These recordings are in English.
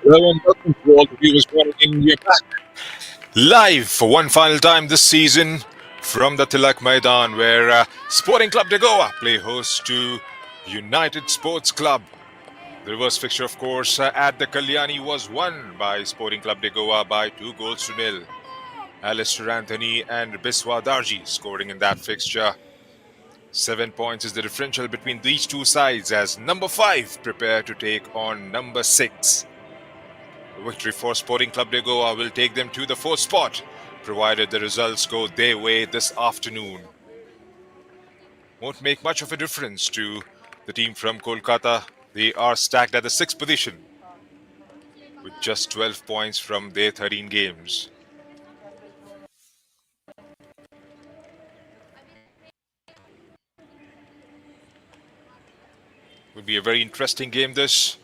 Hello and welcome to all the viewers joining in. We're back live for one final time this season from the Tilak Maidan, where Sporting Club de Goa play host to United Sports Club. The reverse fixture, of course, at the Kalyani was won by Sporting Club de Goa by 2 goals to nil. Alistair Anthony and Biswa Darji scoring in that fixture. 7 points is the differential between these two sides as number 5 prepare to take on number 6. The victory for Sporting Club de Goa will take them to the 4th spot, provided the results go their way this afternoon. Won't make much of a difference to the team from Kolkata. They are stacked at the 6th position with just 12 points from their 13 games. Will be a very interesting game this.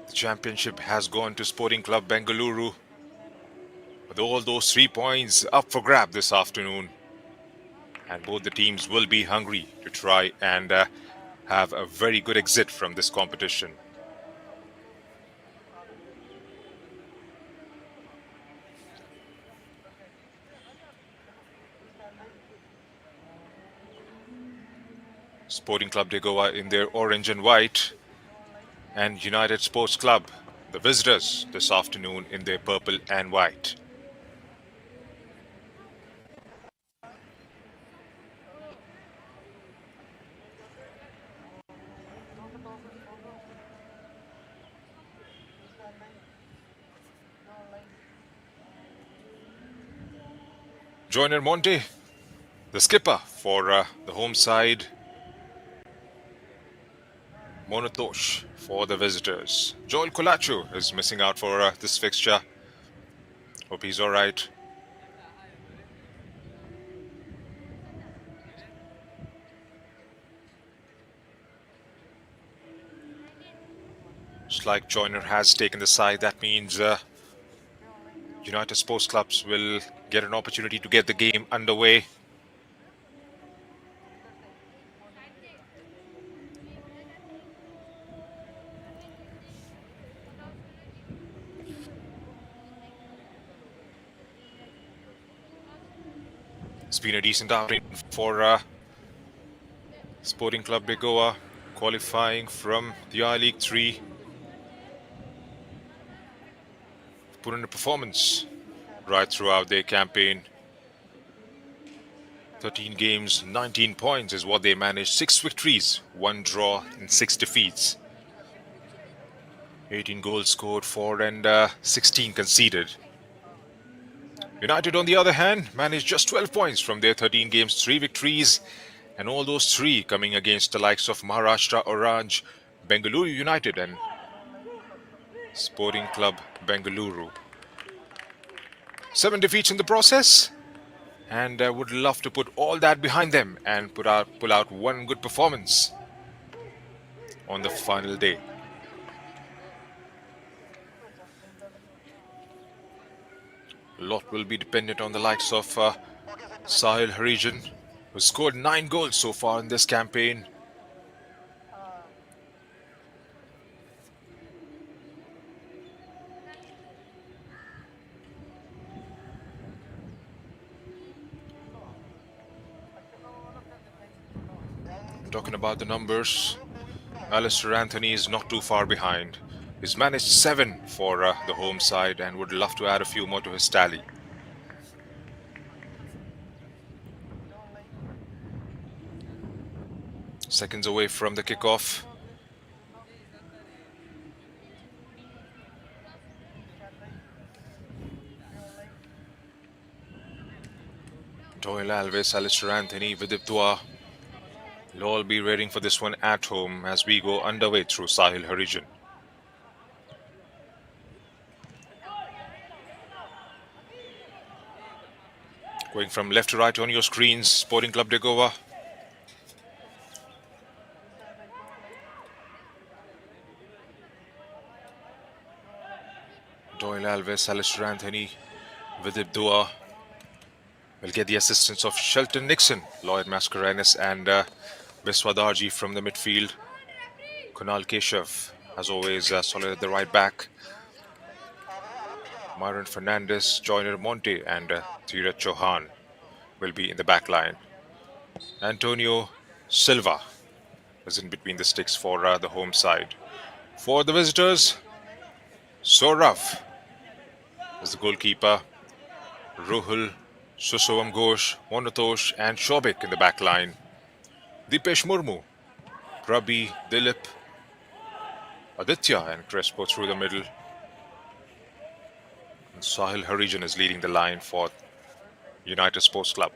The championship has gone to Sporting Club Bengaluru, with all those 3 points up for grab this afternoon. And both the teams will be hungry to try and have a very good exit from this competition. Sporting Club de Goa in their orange and white, and United Sports Club, the visitors, this afternoon in their purple and white. Joiner Monte, the skipper for the home side. Monotosh for the visitors. Joel Colacho is missing out for this fixture. Hope he's all right. Just like Joyner has taken the side, that means United Sports Clubs will get an opportunity to get the game underway. It's been a decent outing for Sporting Club de Goa, qualifying from the I-League 3. Put in a performance right throughout their campaign. 13 games, 19 points is what they managed. 6 victories, 1 draw and 6 defeats. 18 goals scored for and 16 conceded. United, on the other hand, managed just 12 points from their 13 games, 3 victories, and all those 3 coming against the likes of Maharashtra Orange, Bengaluru United and Sporting Club Bengaluru. 7 defeats in the process, and would love to put all that behind them and pull out one good performance on the final day. A lot will be dependent on the likes of Sahil Harijan, who scored 9 goals so far in this campaign. Talking about the numbers, Alistair Anthony is not too far behind. He's managed 7 for the home side and would love to add a few more to his tally. Seconds away from the kickoff. Doyle Alves, Alistair Anthony, Vidip Dua will all be waiting for this one at home as we go underway through Sahil Harijan. Going from left to right on your screens, Sporting Club de Goa. Doyle Alves, Alistair Anthony, Vidip Dua will get the assistance of Shelton Nixon, Lloyd Mascarenas and Biswa Darji from the midfield. Kunal Keshav As always, solid at the right back. Myron Fernandez, Joyner Monte, and Dheeraj Chauhan will be in the back line. Antonio Silva is in between the sticks for the home side. For the visitors, Saurav is the goalkeeper. Ruhul, Susovam Ghosh, Monotosh, and Shobik in the back line. Dipesh Murmu, Rabi, Dilip, Aditya, and Crespo through the middle. And Sahil Harijan is leading the line for United Sports Club.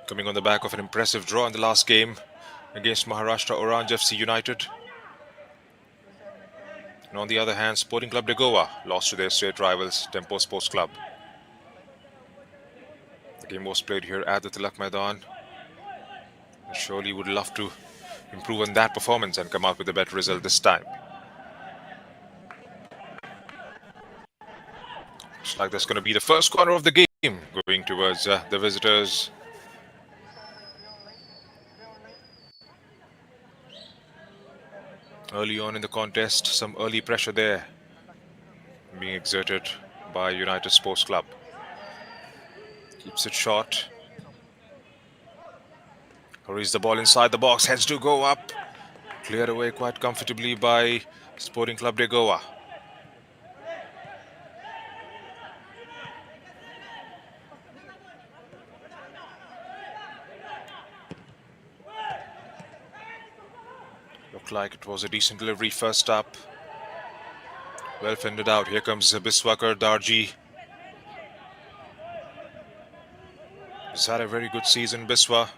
Coming on the back of an impressive draw in the last game against Maharashtra Orange FC United. And on the other hand, Sporting Club de Goa lost to their state rivals Tempo Sports Club. The game was played here at the Tilak Maidan. And surely would love to improve on that performance and come out with a better result this time. Looks like that's going to be the first corner of the game going towards the visitors. Early on in the contest, some early pressure there being exerted by United Sports Club. Keeps it short. Hurries the ball inside the box, heads to go up. Cleared away quite comfortably by Sporting Club de Goa. Looked like it was a decent delivery first up. Well fended out. Here comes Biswakar Darji. He's had a very good season, Biswa.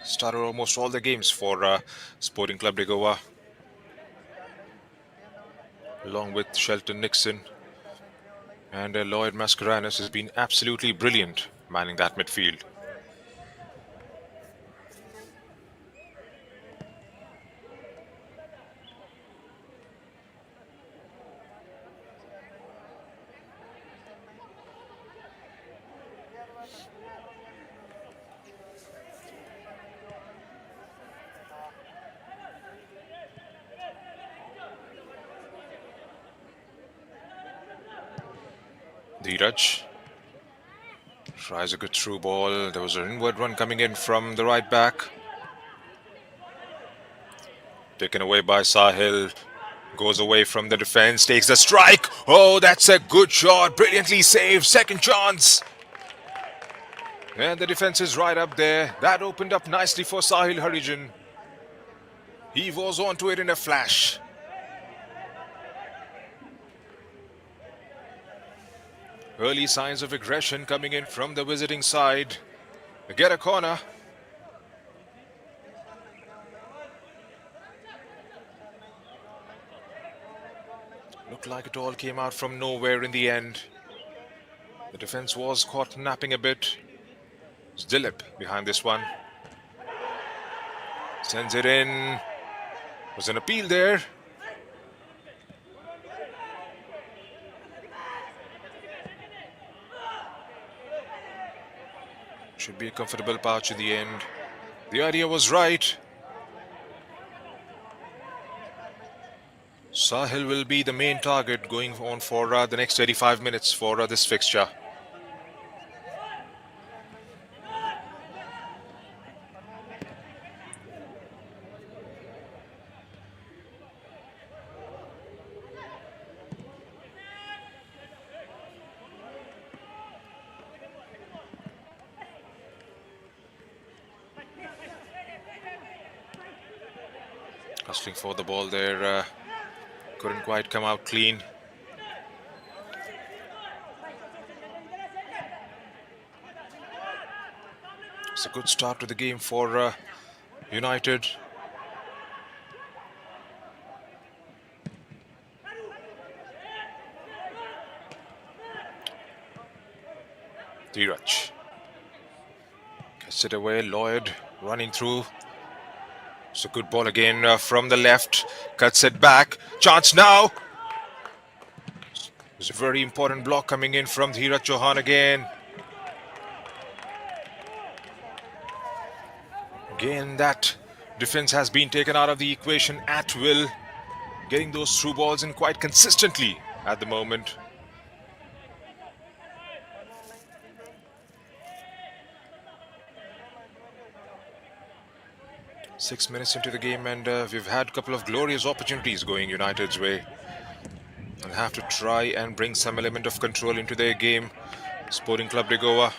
Started almost all the games for Sporting Club de Goa. Along with Shelton Nixon. And Lloyd Mascarenas has been absolutely brilliant manning that midfield. Dheeraj tries a good through ball. There was an inward run coming in from the right back. Taken away by Sahil. Goes away from the defense. Takes the strike. Oh, that's a good shot. Brilliantly saved. Second chance. And the defense is right up there. That opened up nicely for Sahil Harijan. He was onto it in a flash. Early signs of aggression coming in from the visiting side. They get a corner. Looked like it all came out from nowhere in the end. The defense was caught napping a bit. It's Dilip behind this one. Sends it in. Was an appeal there. Should be a comfortable pouch in the end. The idea was right. Sahil will be the main target going on for the next 35 minutes for this fixture. Hustling for the ball there. Couldn't quite come out clean. It's a good start to the game for United. Dheeraj gets it away. Lloyd running through. It's a good ball again from the left. Cuts it back. Chance now. There's a very important block coming in from Dheeraj Chauhan again. Again, that defense has been taken out of the equation at will, getting those through balls in quite consistently at the moment. Six minutes into the game, and we've had a couple of glorious opportunities going United's way. They'll have to try and bring some element of control into their game. Sporting Club de Goa.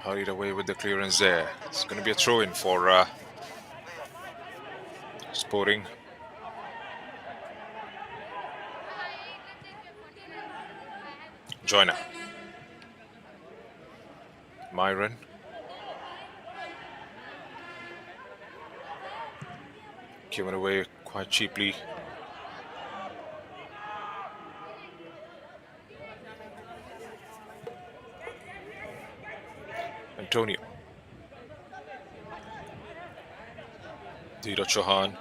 Hurried away with the clearance there. It's going to be a throw-in for Sporting. Joyner. Myron. Given away quite cheaply. Antonio. Dheeraj Chauhan.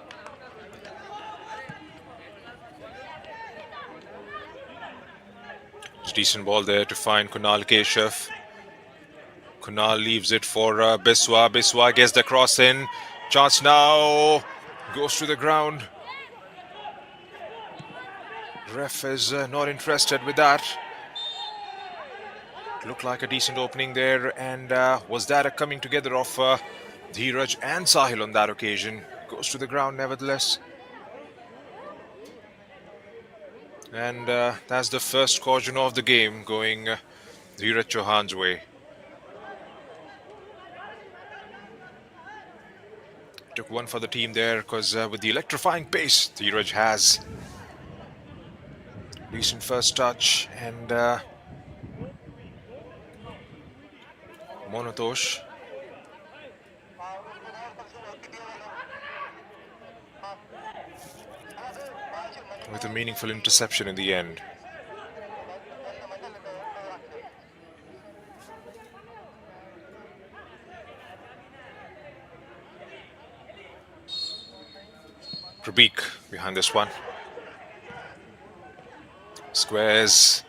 Decent ball there to find Kunal Keshav. Kunal leaves it for Biswa. Biswa gets the cross in. Chance now. Goes to the ground. Ref is not interested with that. Looked like a decent opening there. And was that a coming together of Dheeraj and Sahil on that occasion? Goes to the ground nevertheless. And that's the first caution of the game going Dheeraj Chauhan's way. Took one for the team there because with the electrifying pace Dheeraj has. Decent first touch and Monotosh. With a meaningful interception in the end. Prabik behind this one. Squares.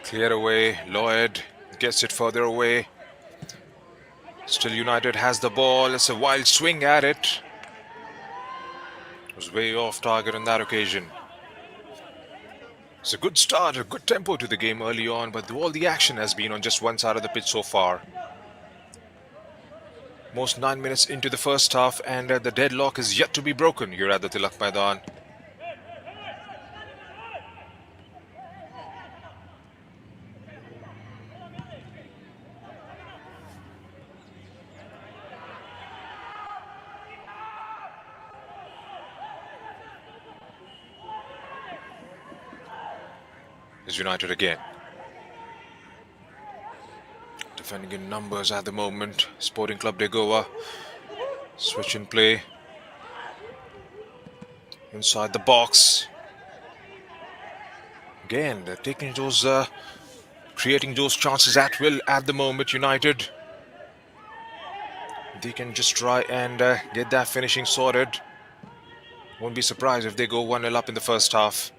Clear away. Lloyd gets it further away. Still United has the ball. It's a wild swing at it. It was way off target on that occasion. It's a good start, a good tempo to the game early on, but all the action has been on just one side of the pitch so far. Most 9 minutes into the first half, and the deadlock is yet to be broken here at the Tilak Maidan. Is United again. Defending in numbers at the moment. Sporting Club de Goa. Switch in play. Inside the box. Again, they're taking those, creating those chances at will at the moment, United. They can just try and get that finishing sorted. Won't be surprised if they go 1-0 up in the first half.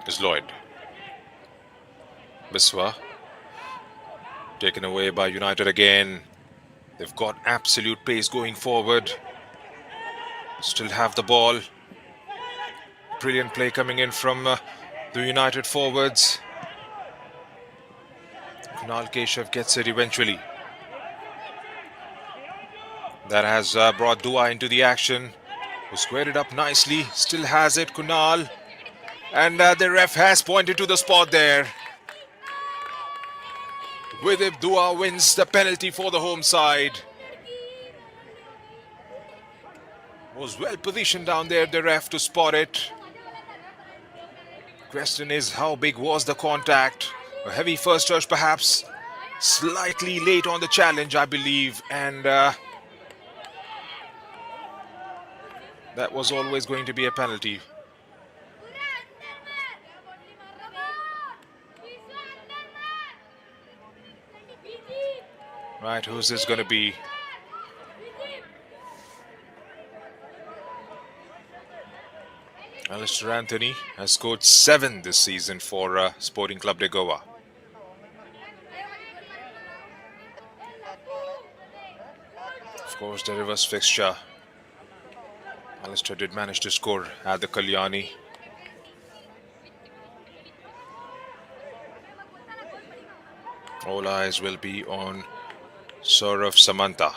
Is Lloyd. Biswa. Taken away by United again. They've got absolute pace going forward. Still have the ball. Brilliant play coming in from the United forwards. Kunal Keshav gets it eventually. That has brought Dua into the action. Who squared it up nicely. Still has it, Kunal. And the ref has pointed to the spot there. With it, Dua wins the penalty for the home side. Was well positioned down there, the ref, to spot it. Question is, how big was the contact? A heavy first touch, perhaps. Slightly late on the challenge, I believe. And that was always going to be a penalty. Right, who's this going to be? Alistair Anthony has scored 7 this season for Sporting Club de Goa. Of course, the reverse fixture. Alistair did manage to score at the Kalyani. All eyes will be on Saurav Samanta.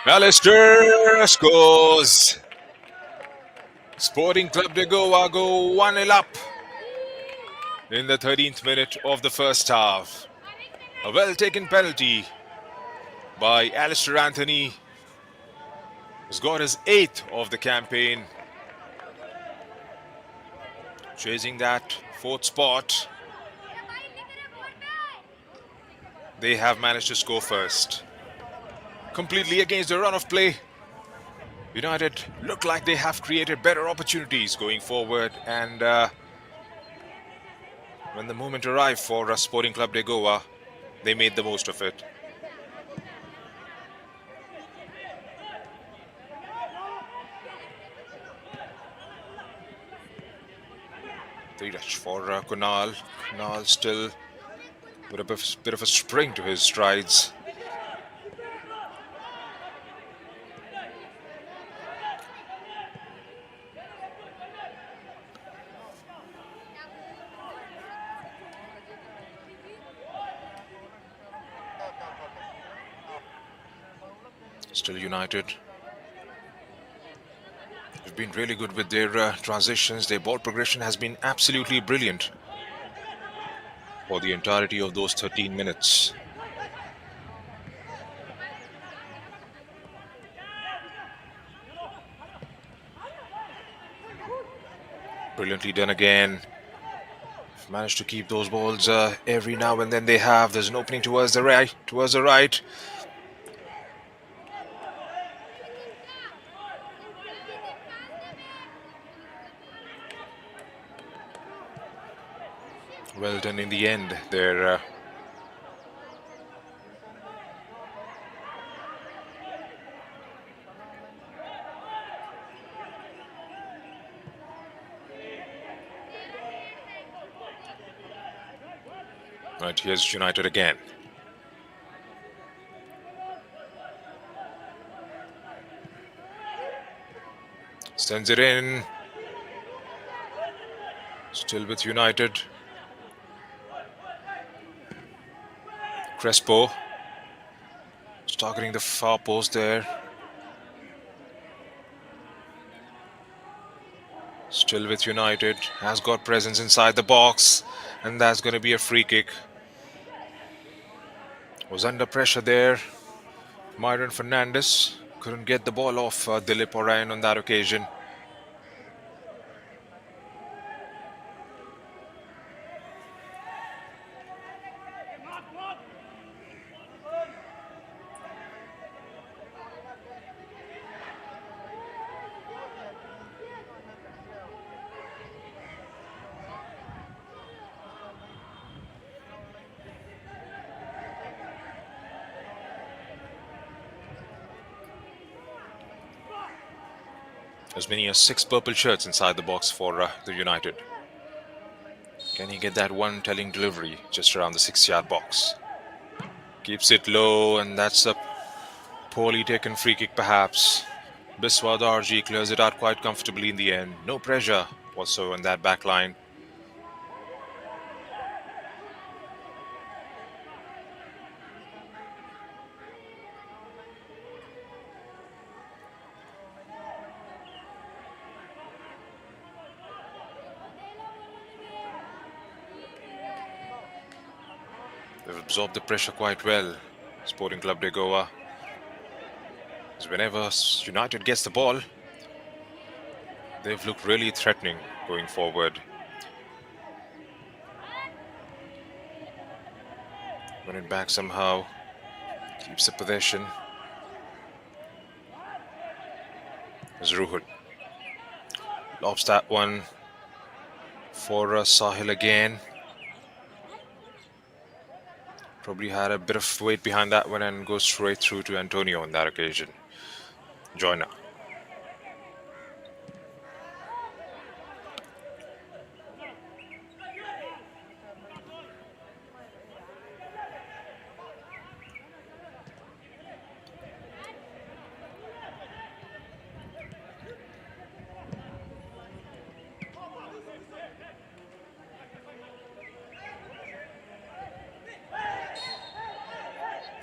Alistair scores. Sporting Club de Goa go 1-0 up in the 13th minute of the first half. A well-taken penalty by Alistair Anthony, who's got his 8th of the campaign. Chasing that 4th spot. They have managed to score first. Completely against the run of play. United look like they have created better opportunities going forward, and when the moment arrived for Sporting Club de Goa, they made the most of it. The touch for Kunal. Kunal still with a bit of a spring to his strides. Still United. They've been really good with their transitions. Their ball progression has been absolutely brilliant for the entirety of those 13 minutes. Brilliantly done again. Managed to keep those balls every now and then they have. There's an opening towards the right. Well done in the end there. Right, here's United again. Sends it in. Still with United. Crespo. Targeting the far post there. Still with United. Has got presence inside the box. And that's going to be a free kick. Was under pressure there. Myron Fernandez couldn't get the ball off Dilip Orion on that occasion. As many as 6 purple shirts inside the box for the United. Can he get that one telling delivery just around the 6-yard box? Keeps it low, and that's a poorly taken free kick perhaps. Biswa Darji clears it out quite comfortably in the end. No pressure whatsoever in that back line. They've absorbed the pressure quite well. Sporting Club de Goa. Because whenever United gets the ball, they've looked really threatening going forward. Win it back somehow. Keeps the possession. As Ruhut lobs that one for Sahil again. Probably had a bit of weight behind that one and goes straight through to Antonio on that occasion. Joyner.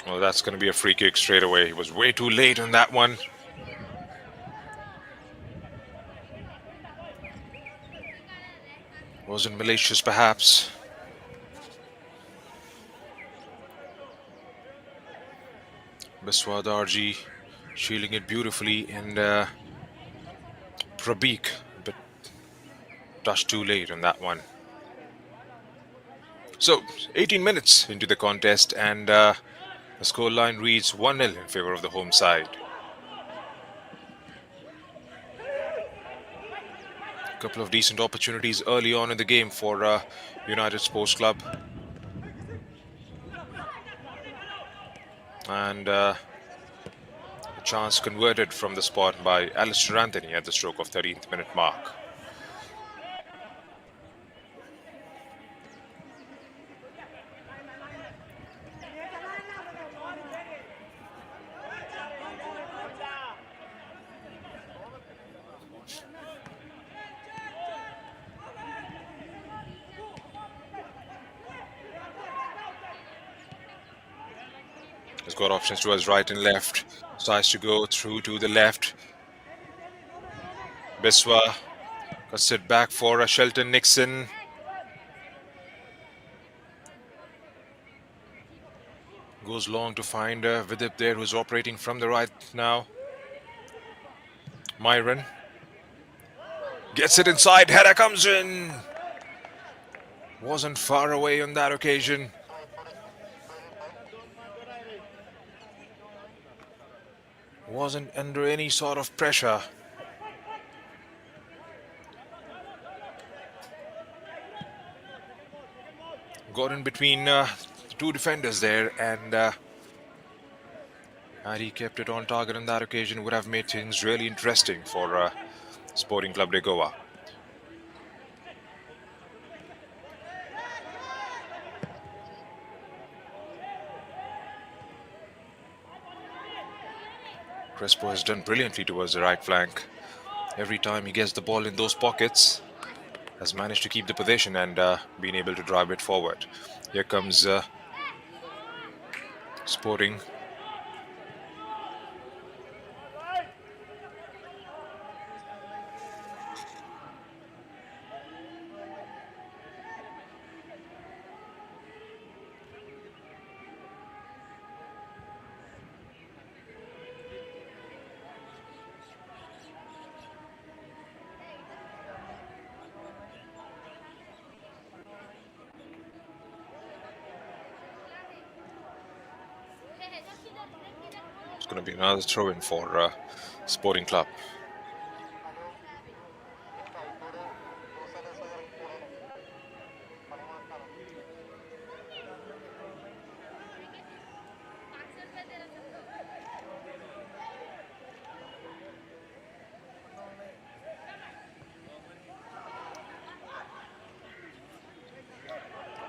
Well, that's going to be a free kick straight away. He was way too late on that one. Wasn't malicious, perhaps. Biswa Darji shielding it beautifully, and Prabeek a bit touched too late on that one. So, 18 minutes into the contest, and the scoreline reads 1-0 in favor of the home side. A couple of decent opportunities early on in the game for United Sports Club. And a chance converted from the spot by Alistair Anthony at the stroke of 13th minute mark. He's got options to his right and left. Tries to go through to the left. Biswa cuts it back for Shelton Nixon. Goes long to find Vidip there, who's operating from the right now. Myron gets it inside. Header comes in. Wasn't far away on that occasion. Wasn't under any sort of pressure. Got in between the two defenders there, and had he kept it on target on that occasion, would have made things really interesting for Sporting Club de Goa. Crespo has done brilliantly towards the right flank. Every time he gets the ball in those pockets, has managed to keep the possession and been able to drive it forward. Here comes Sporting. It's going to be another throw-in for Sporting Club.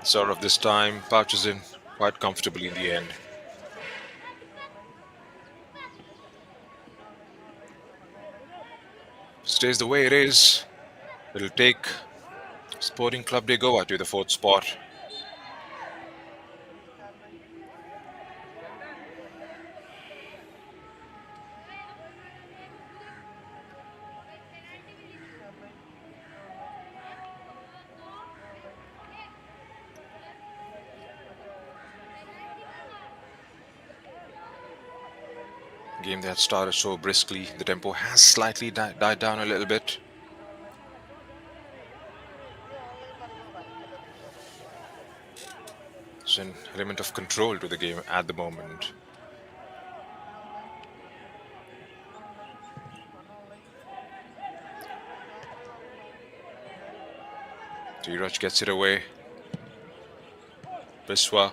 Sort of this time, pouches in quite comfortably in the end. Stays the way it is. It'll take Sporting Club de Goa to the fourth spot. Game that started so briskly, the tempo has slightly died down a little bit. There's an element of control to the game at the moment. Dheeraj gets it away. Biswa.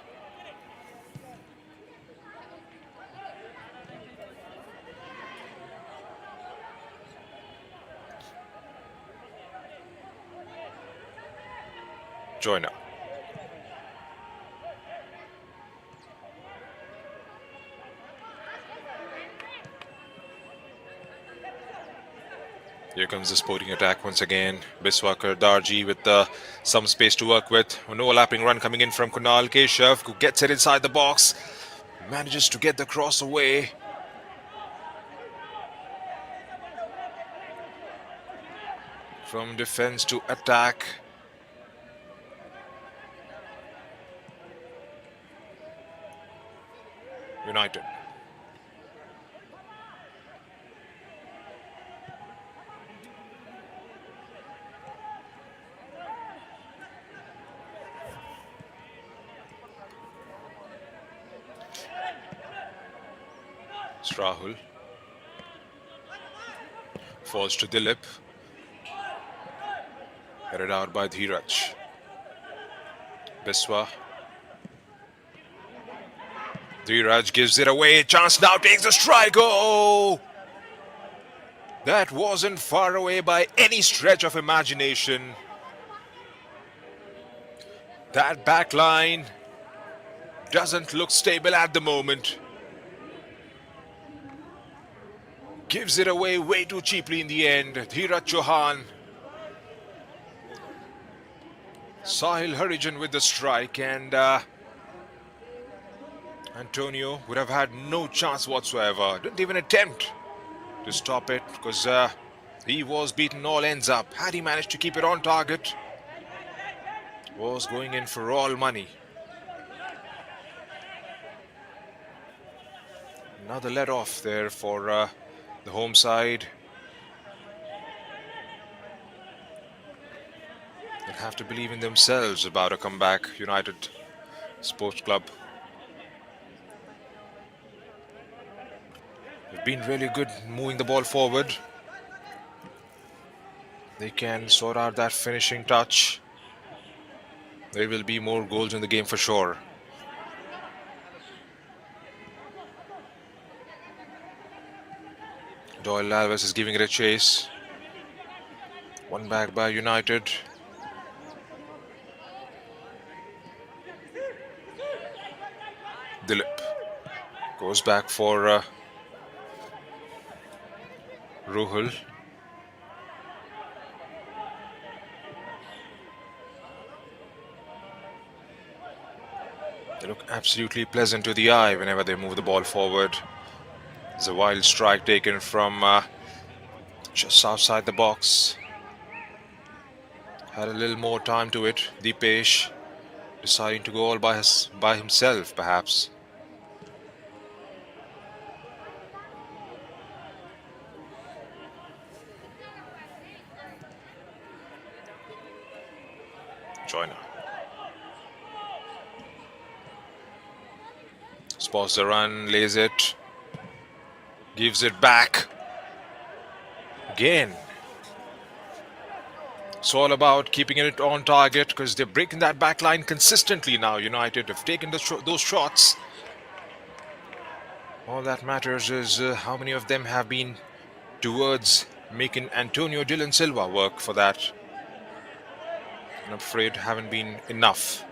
Joyner. Here comes the sporting attack once again. Biswa Darji with some space to work with. An overlapping run coming in from Kunal Keshav, who gets it inside the box. Manages to get the cross away. From defense to attack. United. It's Rahul. Falls to Dilip. Headed out by Dheeraj. Biswa. Dheeraj gives it away. Chance now takes a strike. Oh! That wasn't far away by any stretch of imagination. That back line doesn't look stable at the moment. Gives it away way too cheaply in the end. Dheeraj Chauhan. Sahil Harijan with the strike, and Antonio would have had no chance whatsoever. Didn't even attempt to stop it because he was beaten all ends up. Had he managed to keep it on target, was going in for all money. Another let off there for the home side. They'll have to believe in themselves about a comeback. United Sports Club. They've been really good moving the ball forward. They can sort out that finishing touch. There will be more goals in the game for sure. Doyle Alves is giving it a chase. One back by United. Dilip goes back for Ruhul. They look absolutely pleasant to the eye whenever they move the ball forward. There's a wild strike taken from just outside the box. Had a little more time to it. Deepesh deciding to go all by himself, perhaps. Joyner. Spots the run, lays it, gives it back. Again. It's all about keeping it on target because they're breaking that back line consistently now. United have taken those shots. All that matters is how many of them have been towards making Antonio Dylan Silva work for that. I'm afraid haven't been enough.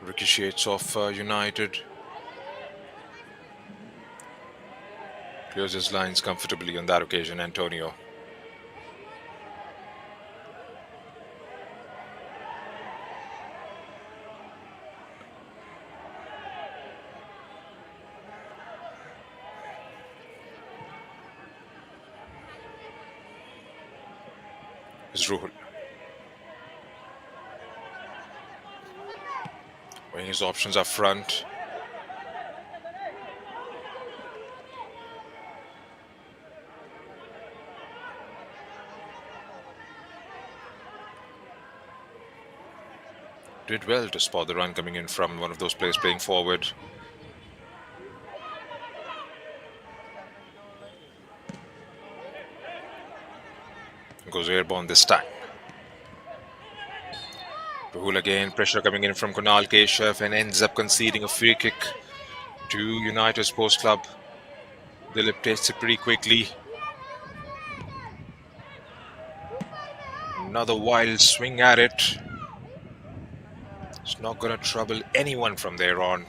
Ricochets off United. Clears his lines comfortably on that occasion, Antonio. is Ruhul. Weighing his options up front. Did well to spot the run coming in from one of those players playing forward. Goes airborne this time. Rahul again, pressure coming in from Kunal Keshav and ends up conceding a free kick to United Sports Club. Dilip takes it pretty quickly. Another wild swing at it. It's not going to trouble anyone from there on.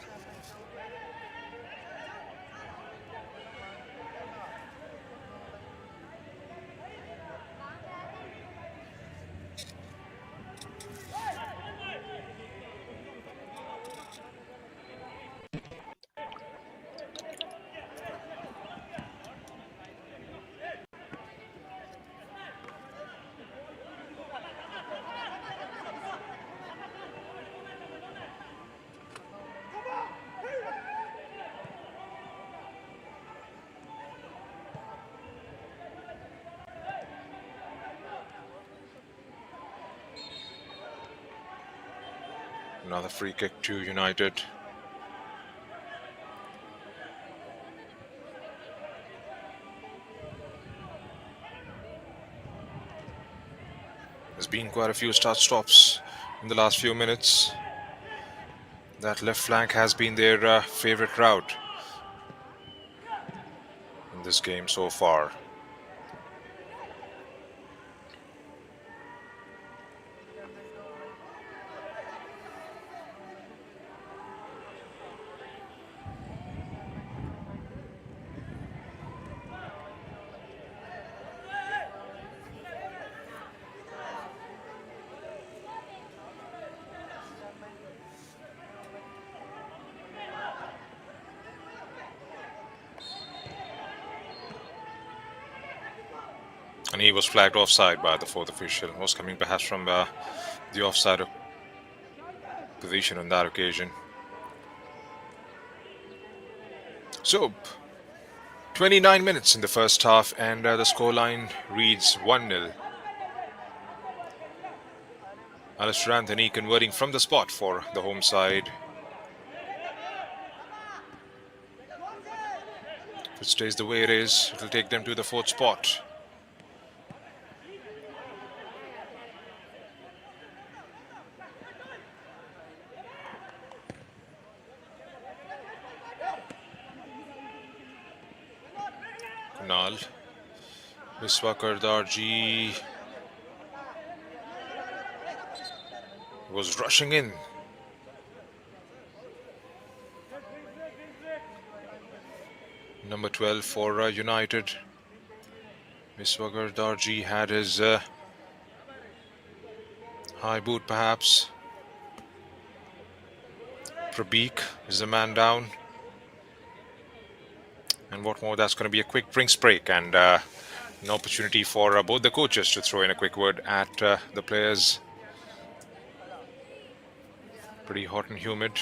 Another free kick to United. There's been quite a few start-stops in the last few minutes. That left flank has been their favorite route in this game so far. And he was flagged offside by the fourth official. Was coming perhaps from the offside position on that occasion. So, 29 minutes in the first half, and the scoreline reads 1-0. Alistair Anthony converting from the spot for the home side. If it stays the way it is, it will take them to the fourth spot. Kunal, Viswakar Darji was rushing in. Number 12 for United. Viswakar Darji had his high boot perhaps. Prabeek is the man down. And what more, that's going to be a quick drinks break and an opportunity for both the coaches to throw in a quick word at the players. Pretty hot and humid.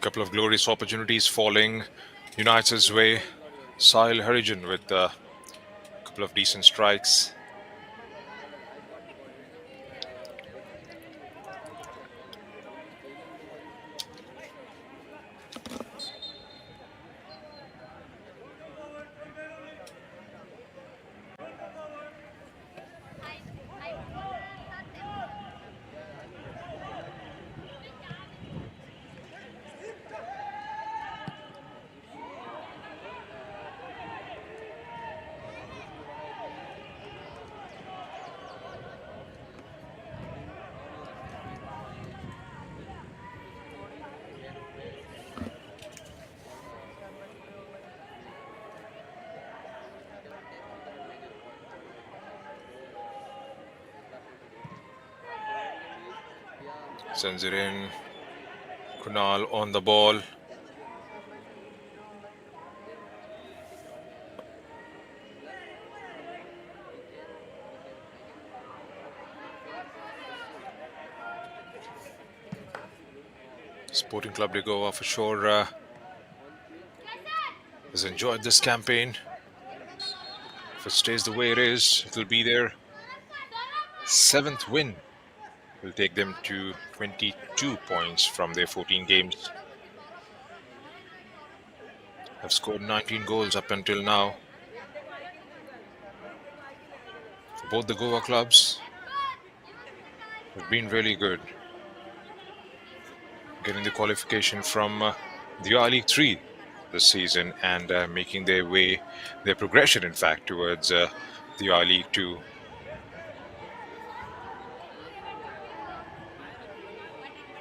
Couple of glorious opportunities falling United's way. Sahil Harijan with a couple of decent strikes. Sends it in. Kunal on the ball. Sporting Club de Goa for sure has enjoyed this campaign. If it stays the way it is, it'll be their seventh win. Will take them to 22 points from their 14 games. Have scored 19 goals up until now for both the Goa clubs. Have been really good. Getting the qualification from the R League 3 this season and making their progression, in fact, towards the R League 2.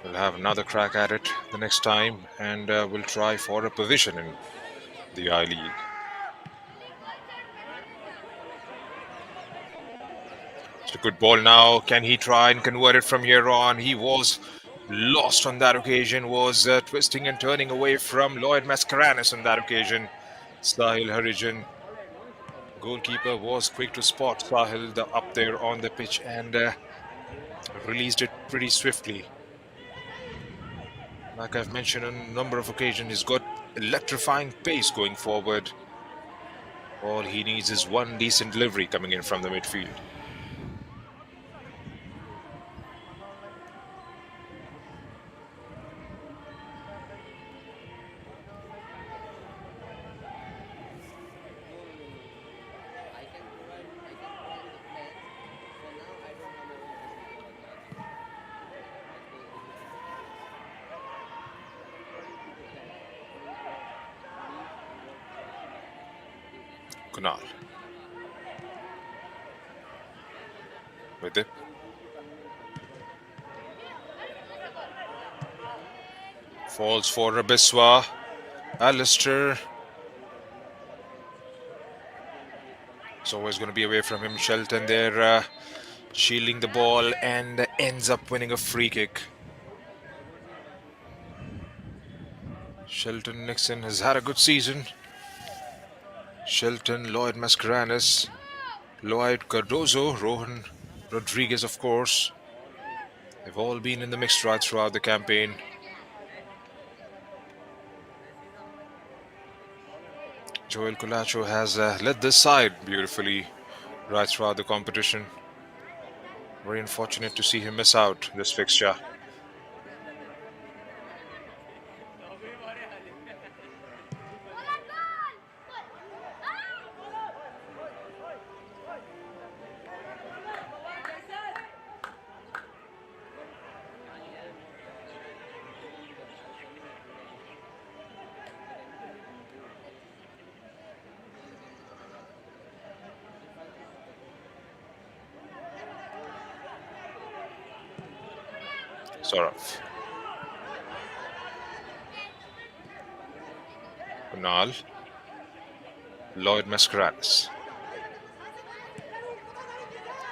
We'll have another crack at it the next time and we'll try for a position in the I League. It's a good ball now. Can he try and convert it from here on? He was lost on that occasion, was twisting and turning away from Lloyd Mascarenas on that occasion. Sahil Harijan, goalkeeper, was quick to spot Sahil up there on the pitch and released it pretty swiftly. Like I've mentioned on a number of occasions, he's got electrifying pace going forward. All he needs is one decent delivery coming in from the midfield. Kunal with it. Falls for Rabiswa. Alistair is always going to be away from him. Shelton there shielding the ball and ends up winning a free kick. Shelton Nixon has had a good season. Shelton, Lloyd Mascarenas, Lloyd Cardozo, Rohan Rodriguez, of course. They've all been in the mix right throughout the campaign. Joel Colacho has led this side beautifully right throughout the competition. Very unfortunate to see him miss out this fixture. Saurav. Kunal. Lloyd Mascarenas.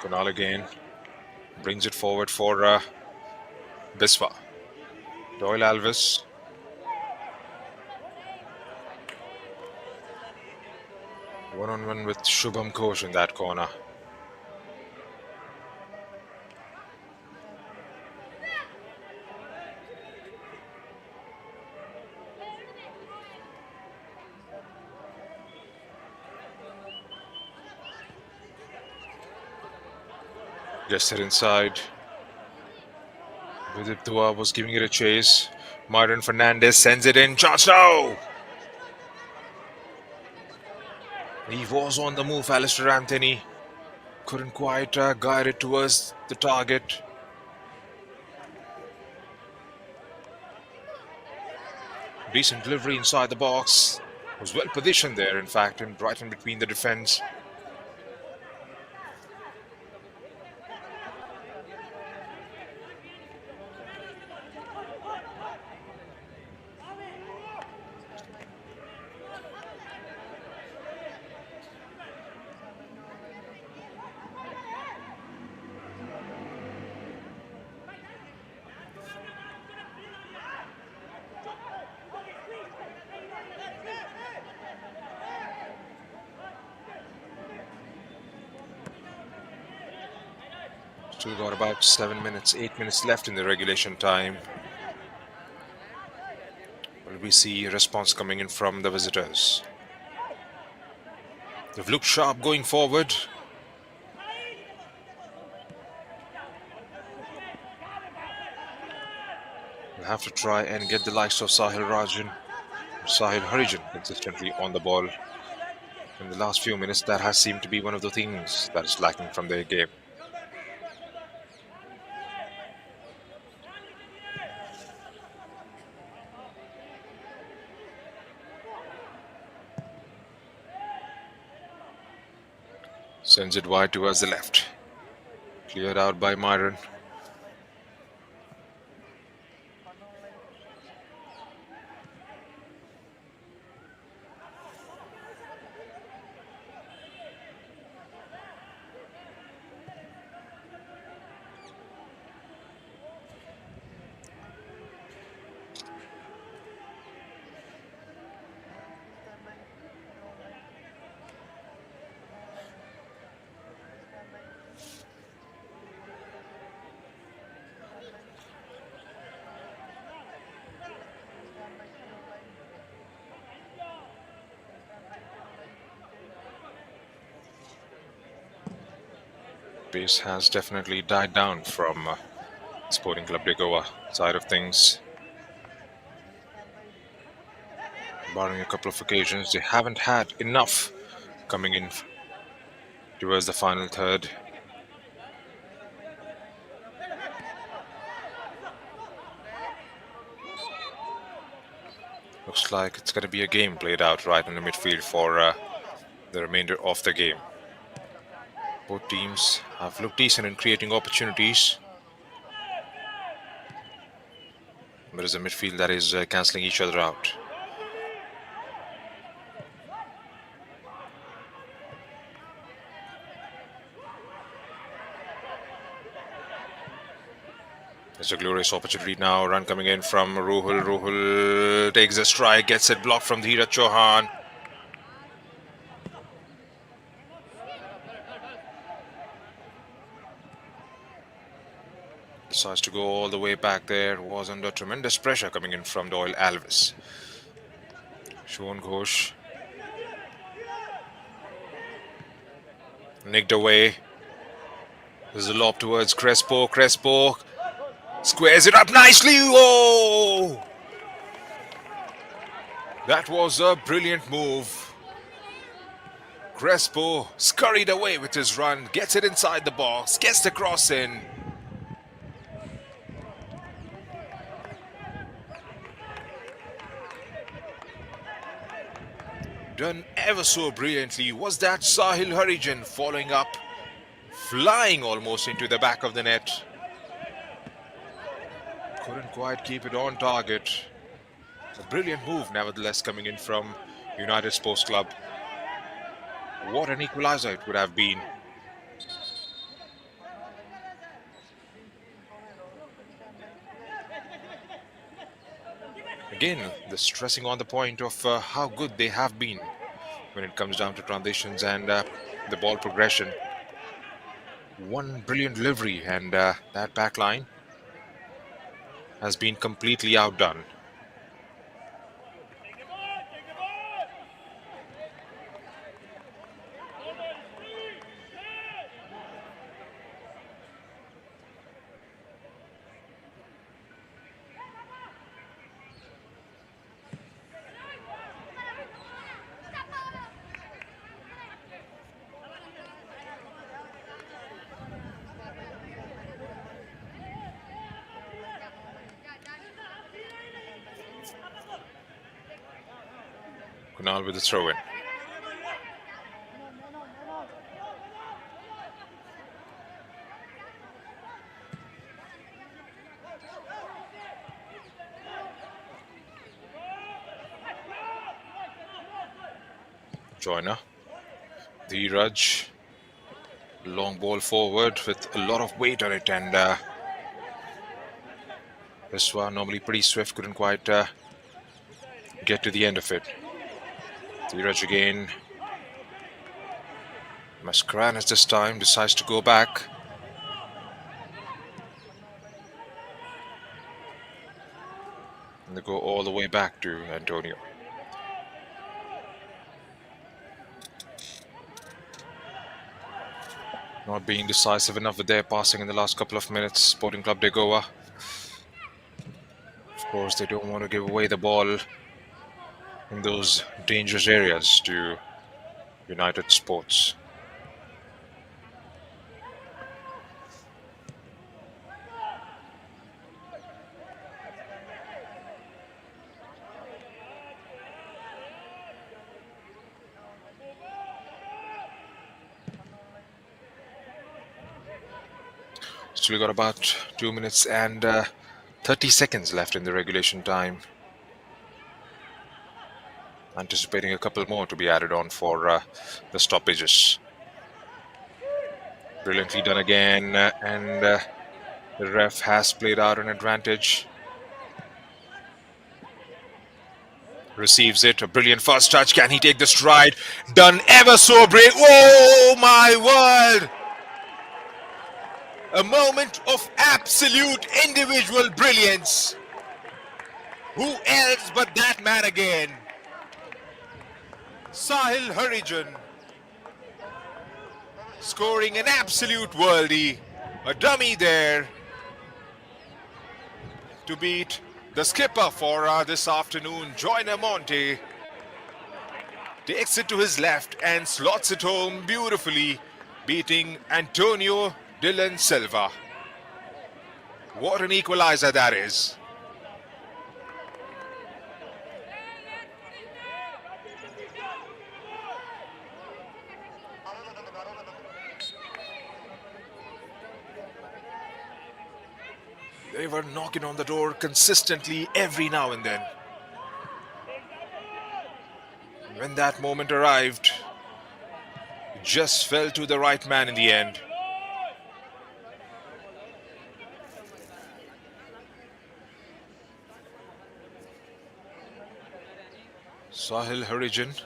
Kunal again. Brings it forward for Biswa. Doyle Alves. One-on-one with Shubham Ghosh in that corner. Gets it inside. Vidit Dua was giving it a chase. Myron Fernandez sends it in. Chance now! He was on the move, Alistair Anthony. Couldn't quite guide it towards the target. Decent delivery inside the box. Was well positioned there, in fact, and right in between the defense. Still got about 7 minutes, 8 minutes left in the regulation time. Will we see a response coming in from the visitors? They've looked sharp going forward. We'll have to try and get the likes of Sahil Harijan consistently on the ball. In the last few minutes, that has seemed to be one of the things that is lacking from their game. Sends it wide towards the left. Cleared out by Myron. Pace has definitely died down from Sporting Club de Goa side of things. Barring a couple of occasions, they haven't had enough coming in towards the final third. Looks like it's going to be a game played out right in the midfield for the remainder of the game. Both teams have looked decent in creating opportunities. But it's a midfield that is cancelling each other out. It's a glorious opportunity now. Run coming in from Ruhul. Ruhul takes a strike, gets it blocked from Dheeraj Chauhan. Decides to go all the way back there. Was under tremendous pressure coming in from Doyle Alves. Shon Ghosh nicked away. There's a lob towards Crespo. Crespo squares it up nicely. Oh! That was a brilliant move. Crespo scurried away with his run, gets it inside the box, gets the cross in. Done ever so brilliantly was that Sahil Harijan following up, flying almost into the back of the net. Couldn't quite keep it on target. A brilliant move nevertheless coming in from United Sports Club. What an equalizer it would have been. Again, the stressing on the point of how good they have been when it comes down to transitions and the ball progression. One brilliant delivery, and that back line has been completely outdone. Kunal with the throw in. Joyner. Dheeraj. Long ball forward with a lot of weight on it, and this one normally pretty swift, couldn't quite get to the end of it. Dheeraj again. Mascarenas this time decides to go back. go all the way back to Antonio. Not being decisive enough with their passing in the last couple of minutes. Sporting Club de Goa. Of course, they don't want to give away the ball in those dangerous areas to United Sports. Still got about 2 minutes and 30 seconds left in the regulation time. Anticipating a couple more to be added on for the stoppages. Brilliantly done again, and the ref has played out an advantage. Receives it, a brilliant first touch. Can he take the stride? Done ever so brave. Oh my word! A moment of absolute individual brilliance. Who else but that man again? Sahil Harijan scoring an absolute worldie. A dummy there to beat the skipper for this afternoon, Joyner Monte. Takes it to his left and slots it home beautifully, beating Antonio Dylan Silva. What an equalizer that is. They were knocking on the door consistently every now and then. When that moment arrived, it just fell to the right man in the end. Sahil Harijan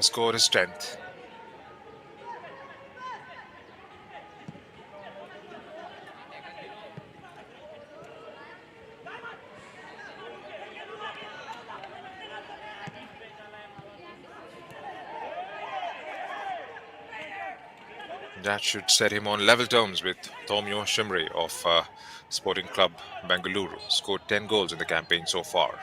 scored his 10th. That should set him on level terms with Tomio Shimri of Sporting Club Bengaluru. Scored 10 goals in the campaign so far.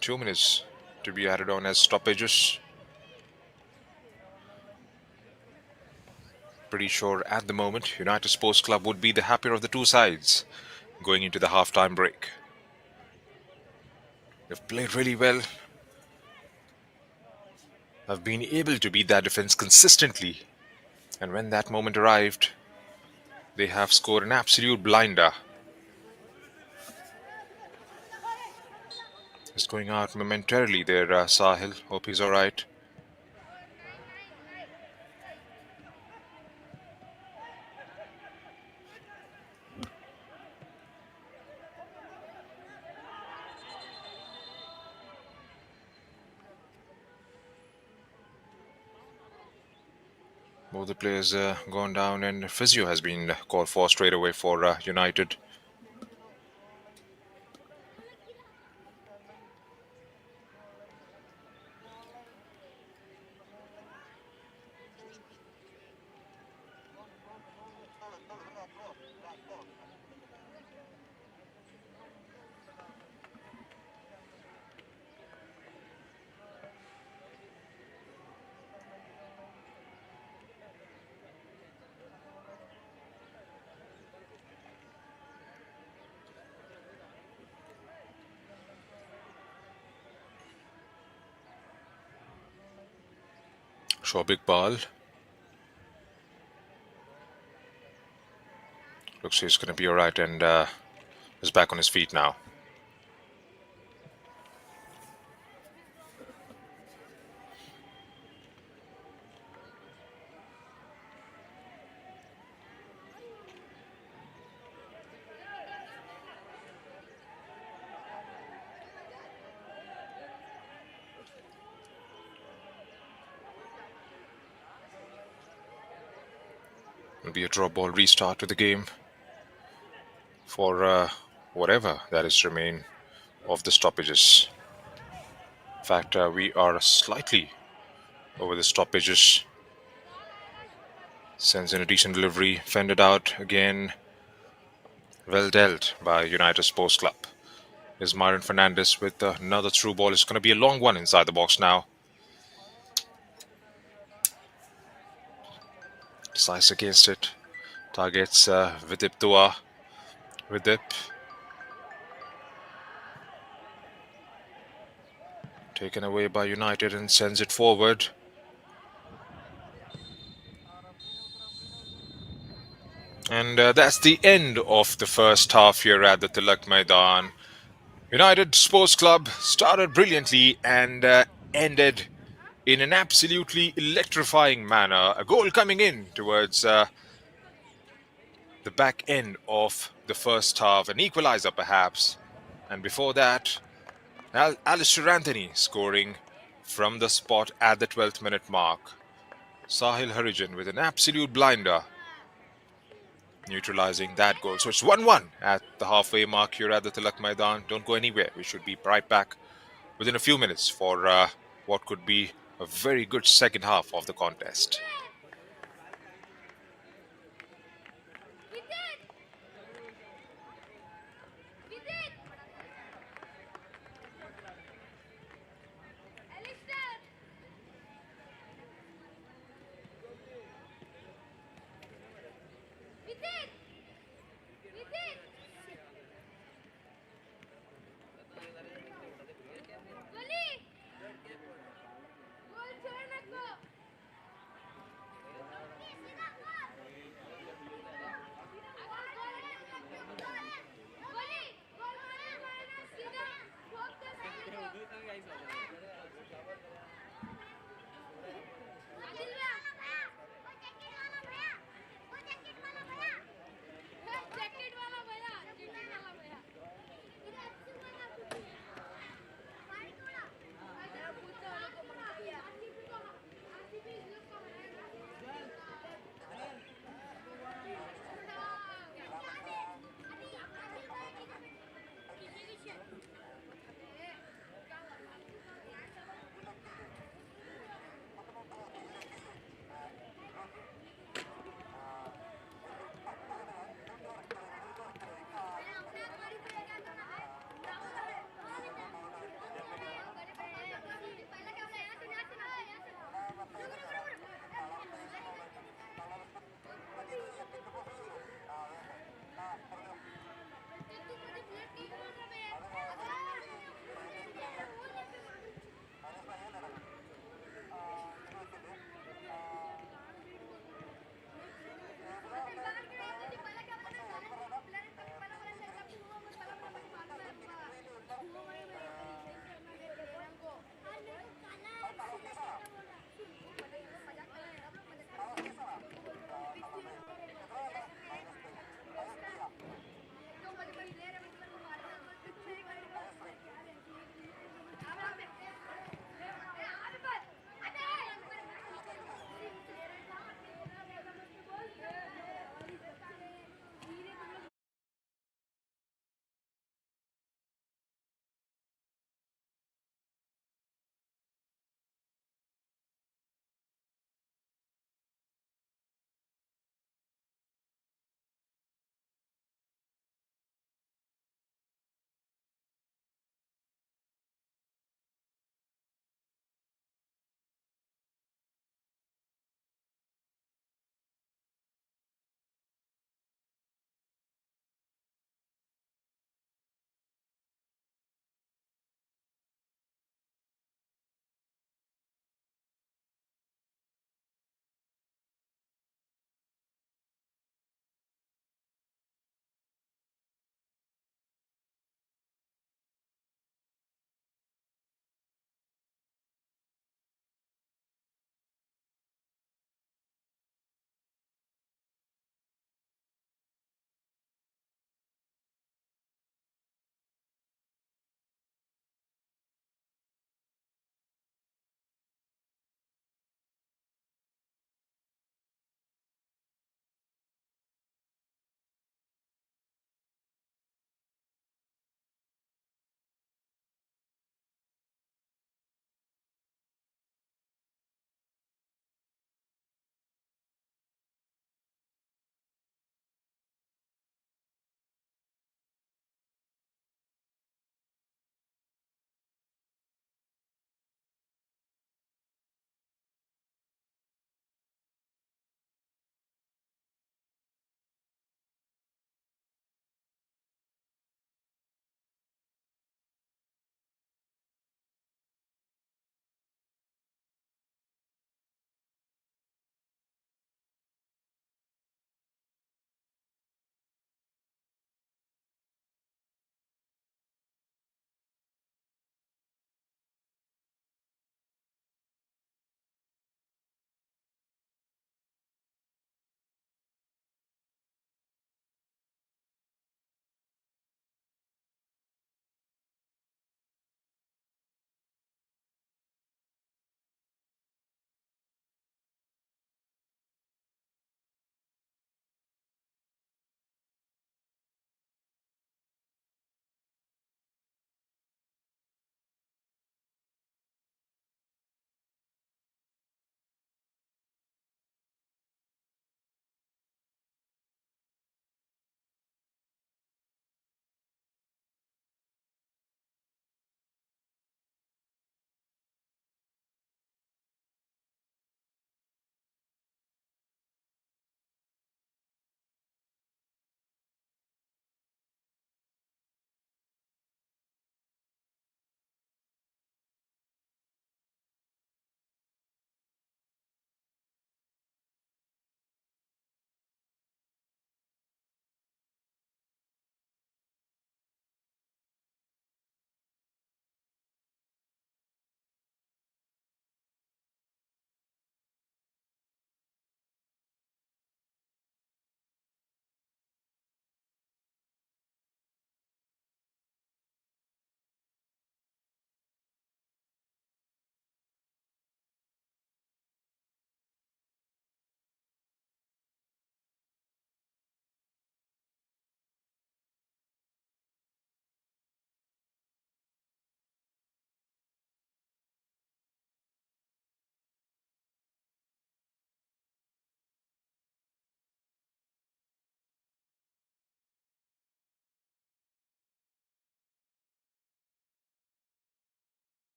Two minutes to be added on as stoppages. Pretty sure at the moment United Sports Club would be the happier of the two sides going into the half-time break. They've played really well. Have been able to beat that defense consistently. And when that moment arrived, they have scored an absolute blinder. Just going out momentarily there, Sahil. Hope he's alright. Both the players gone down, and physio has been called for straight away for United. Big ball. Looks he's going to be alright and is back on his feet now. Will be a draw ball restart to the game for whatever that is remain of the stoppages. In fact, we are slightly over the stoppages. Sends in a decent delivery, fended out again. Well dealt by United Sports Club. Is Myron Fernandez with another through ball. It's going to be a long one inside the box now. Decides against it. Targets Vidip Dua. Vidip. Taken away by United and sends it forward. And that's the end of the first half here at the Tilak Maidan. United Sports Club started brilliantly and ended in an absolutely electrifying manner. A goal coming in towards the back end of the first half, an equalizer perhaps. And before that, Alistair Anthony scoring from the spot at the 12th minute mark. Sahil Harijan with an absolute blinder, neutralizing that goal. So it's 1-1 at the halfway mark here at the Tilak Maidan. Don't go anywhere. We should be right back within a few minutes for what could be a very good second half of the contest.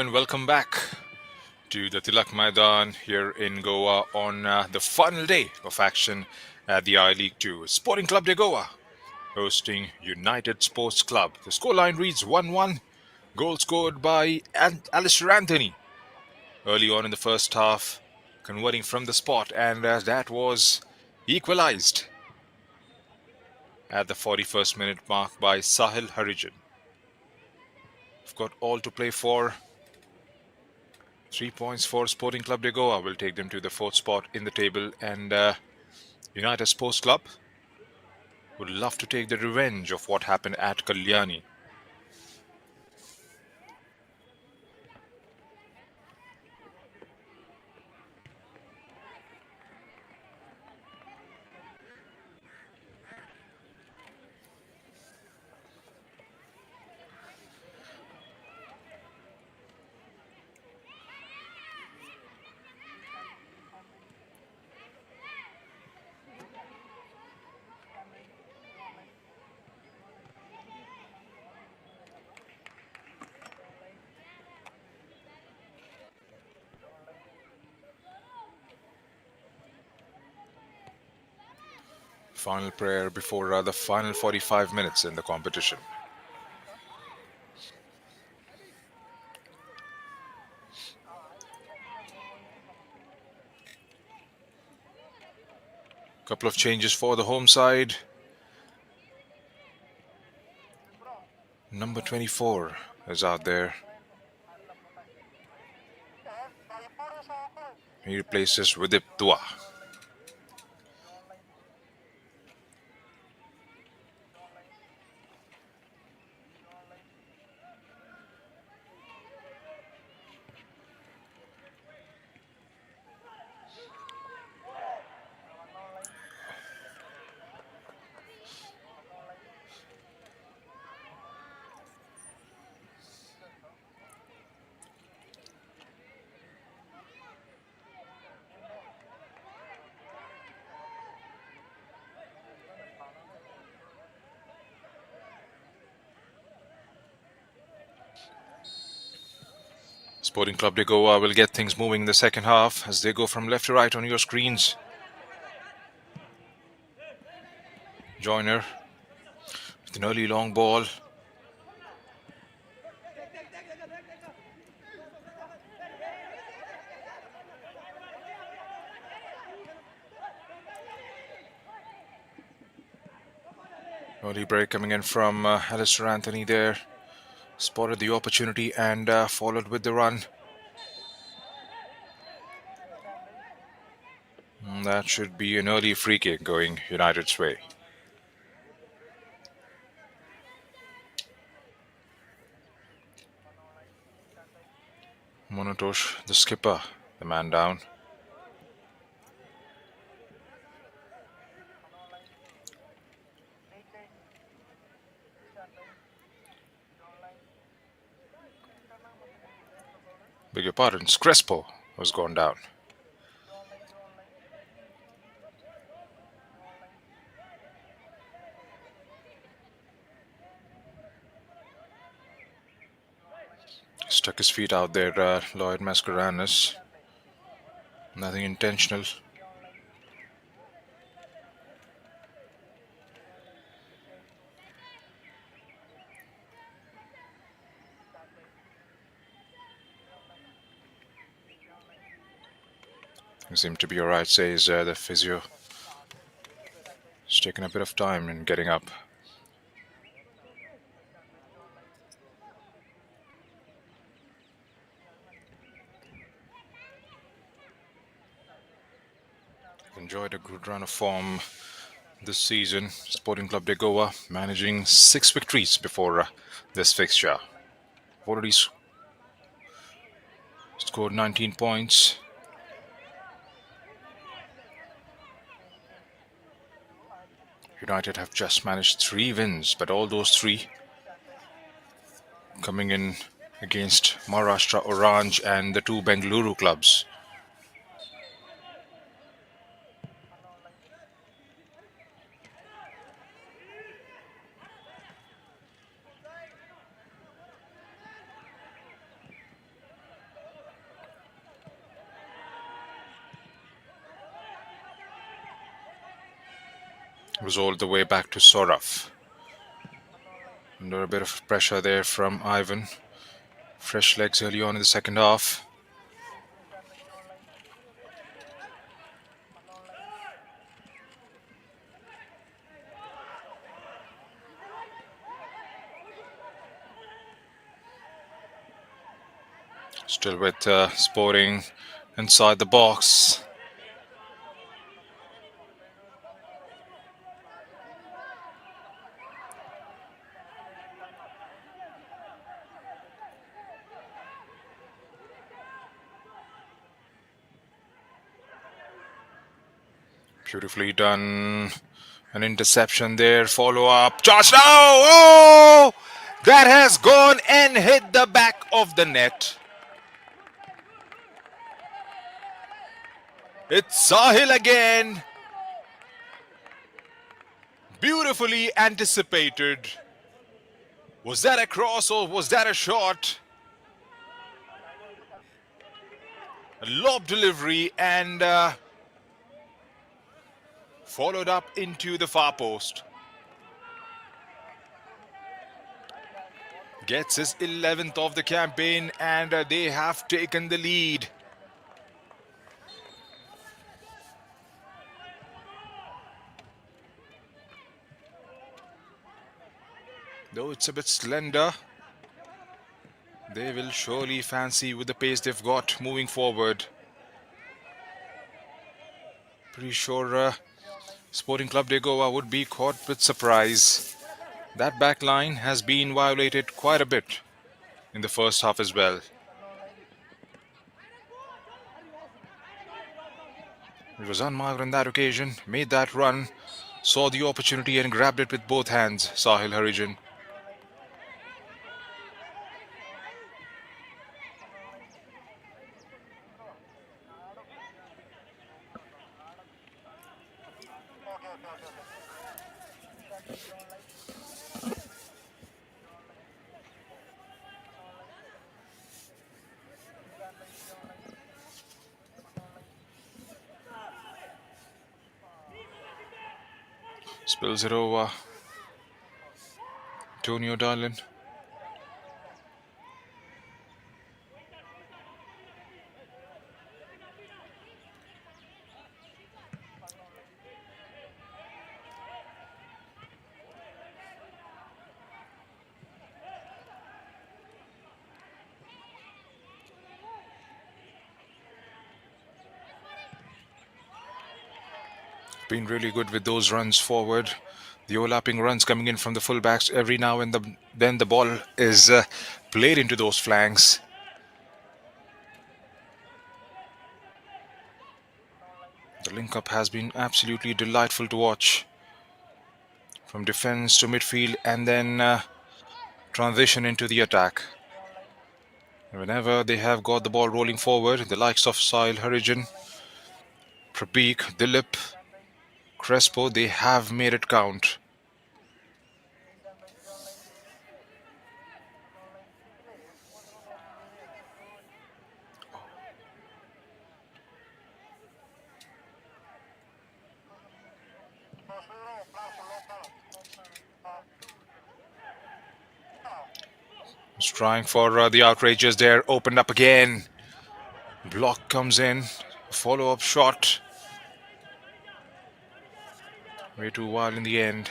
And welcome back to the Tilak Maidan here in Goa on the final day of action at the I League 2. Sporting Club de Goa hosting United Sports Club. The scoreline reads 1-1. Goal scored by Alistair Anthony early on in the first half, converting from the spot, and that was equalized at the 41st minute mark by Sahil Harijan. We've got all to play for. 3 points for Sporting Club de Goa will take them to the fourth spot in the table, and United Sports Club would love to take the revenge of what happened at Kalyani. Final prayer before the final 45 minutes in the competition. Couple of changes for the home side. Number 24 is out there. He replaces Vidip Dua. Sporting Club de Goa will get things moving in the second half as they go from left to right on your screens. Joyner with an early long ball. Early break coming in from Alistair Anthony there. Spotted the opportunity and followed with the run. That should be an early free kick going United's way. Monotosh, the skipper, the man down. Beg your pardon, Crespo was gone down. Stuck his feet out there, Lloyd Mascarenas. Nothing intentional. Things seem to be alright, says the physio. It's taken a bit of time in getting up. Enjoyed a good run of form this season. Sporting Club de Goa managing 6 victories before this fixture. Already scored 19 points. United have just managed 3 wins, but all those 3 coming in against Maharashtra Orange and the 2 Bengaluru clubs. Was all the way back to Soraf. Under a bit of pressure there from Ivan. Fresh legs early on in the second half. Still with Sporting inside the box. Beautifully done. An interception there. Follow up. Josh now. Oh! That has gone and hit the back of the net. It's Sahil again. Beautifully anticipated. Was that a cross or was that a shot? A lob delivery and followed up into the far post. Gets his 11th of the campaign and they have taken the lead. Though it's a bit slender, they will surely fancy with the pace they've got moving forward. Pretty sure Sporting Club de Goa would be caught with surprise. That back line has been violated quite a bit in the first half as well. It was unmarked on that occasion, made that run, saw the opportunity and grabbed it with both hands, Sahil Harijan. Spills it over. Antonio Darlin. Been really good with those runs forward. The overlapping runs coming in from the fullbacks. Every now and then the ball is played into those flanks. The link up has been absolutely delightful to watch. From defense to midfield and then transition into the attack. Whenever they have got the ball rolling forward, the likes of Sahil Harijan, Prabeek, Dilip, Crespo, they have made it count. Was trying for the outrageous there, opened up again. Block comes in, follow up shot. Way too wild in the end.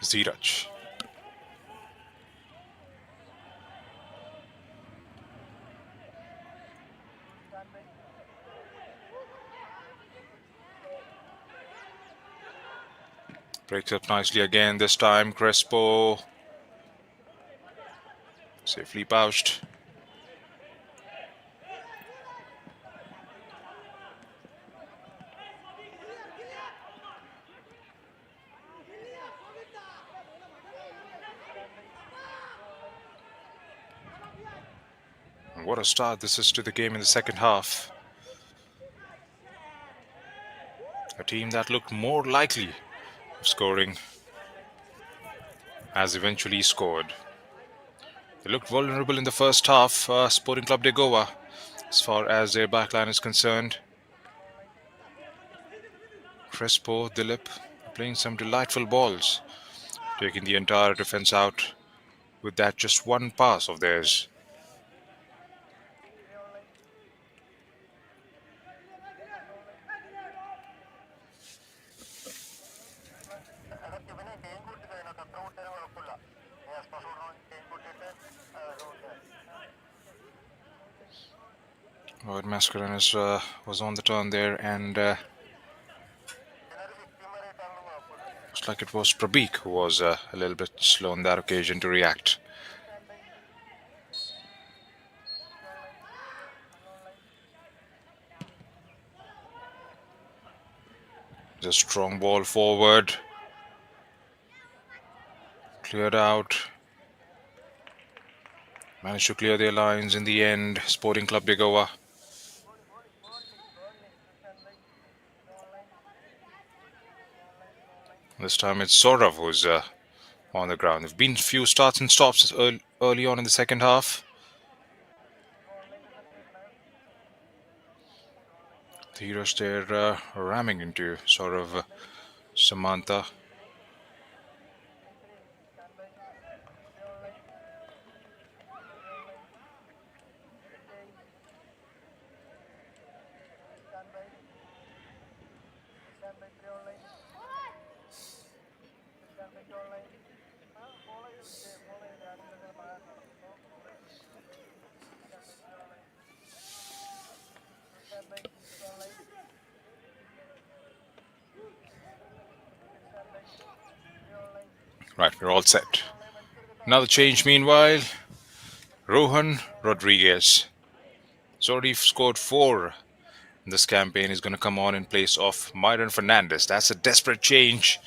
Ziraj. Breaks up nicely again, this time Crespo. Safely pouched. And what a start this is to the game in the second half. A team that looked more likely of scoring has eventually scored. They looked vulnerable in the first half, Sporting Club de Goa, as far as their backline is concerned. Crespo, Dilip playing some delightful balls, taking the entire defense out with that just one pass of theirs. But Mascarenas was on the turn there, and looks like it was Prabik who was a little bit slow on that occasion to react. The strong ball forward, cleared out, managed to clear their lines in the end. Sporting Club de Goa. This time it's Saurav who's on the ground. There've been few starts and stops early on in the second half. Dheeraj there ramming into sort of Samantha. Right, we're all set. Another change meanwhile. Rohan Rodriguez. He's already scored four in this campaign. Is going to come on in place of Myron Fernandez. That's a desperate change.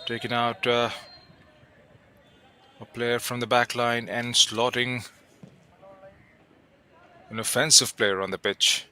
Taking out a player from the back line and slotting an offensive player on the pitch.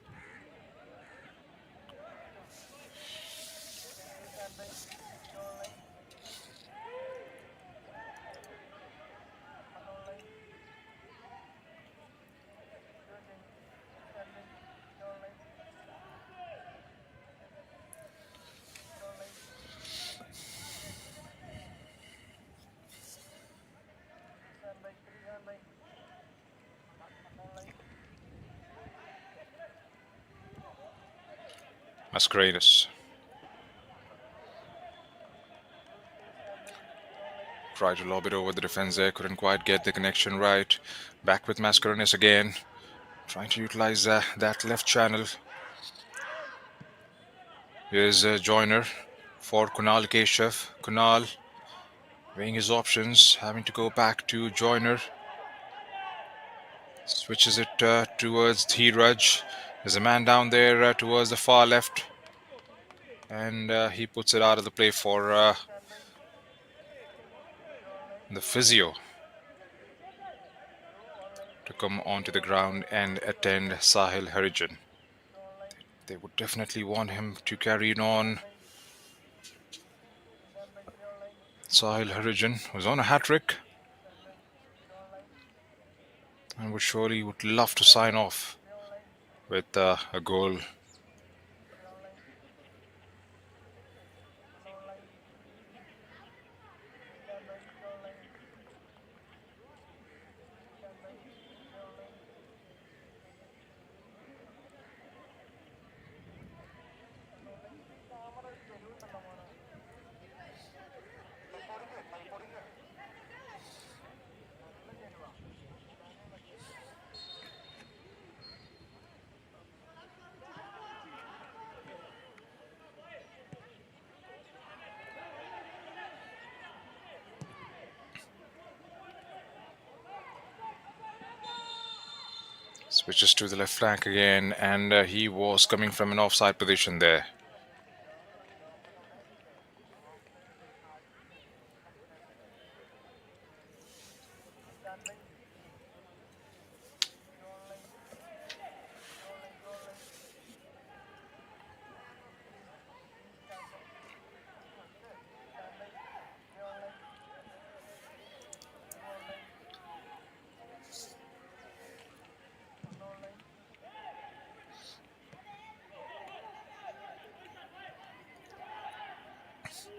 Mascarenas. Tried to lob it over the defense there, couldn't quite get the connection right. Back with Mascarenas again, trying to utilize that left channel. Here's Joyner for Kunal Keshav. Kunal weighing his options, having to go back to Joyner. Switches it towards Dheeraj. There's a man down there towards the far left. And he puts it out of the play for the physio to come onto the ground and attend Sahil Harijan. They would definitely want him to carry it on. Sahil Harijan was on a hat-trick and would love to sign off with a goal. Switches to the left flank again, and he was coming from an offside position there.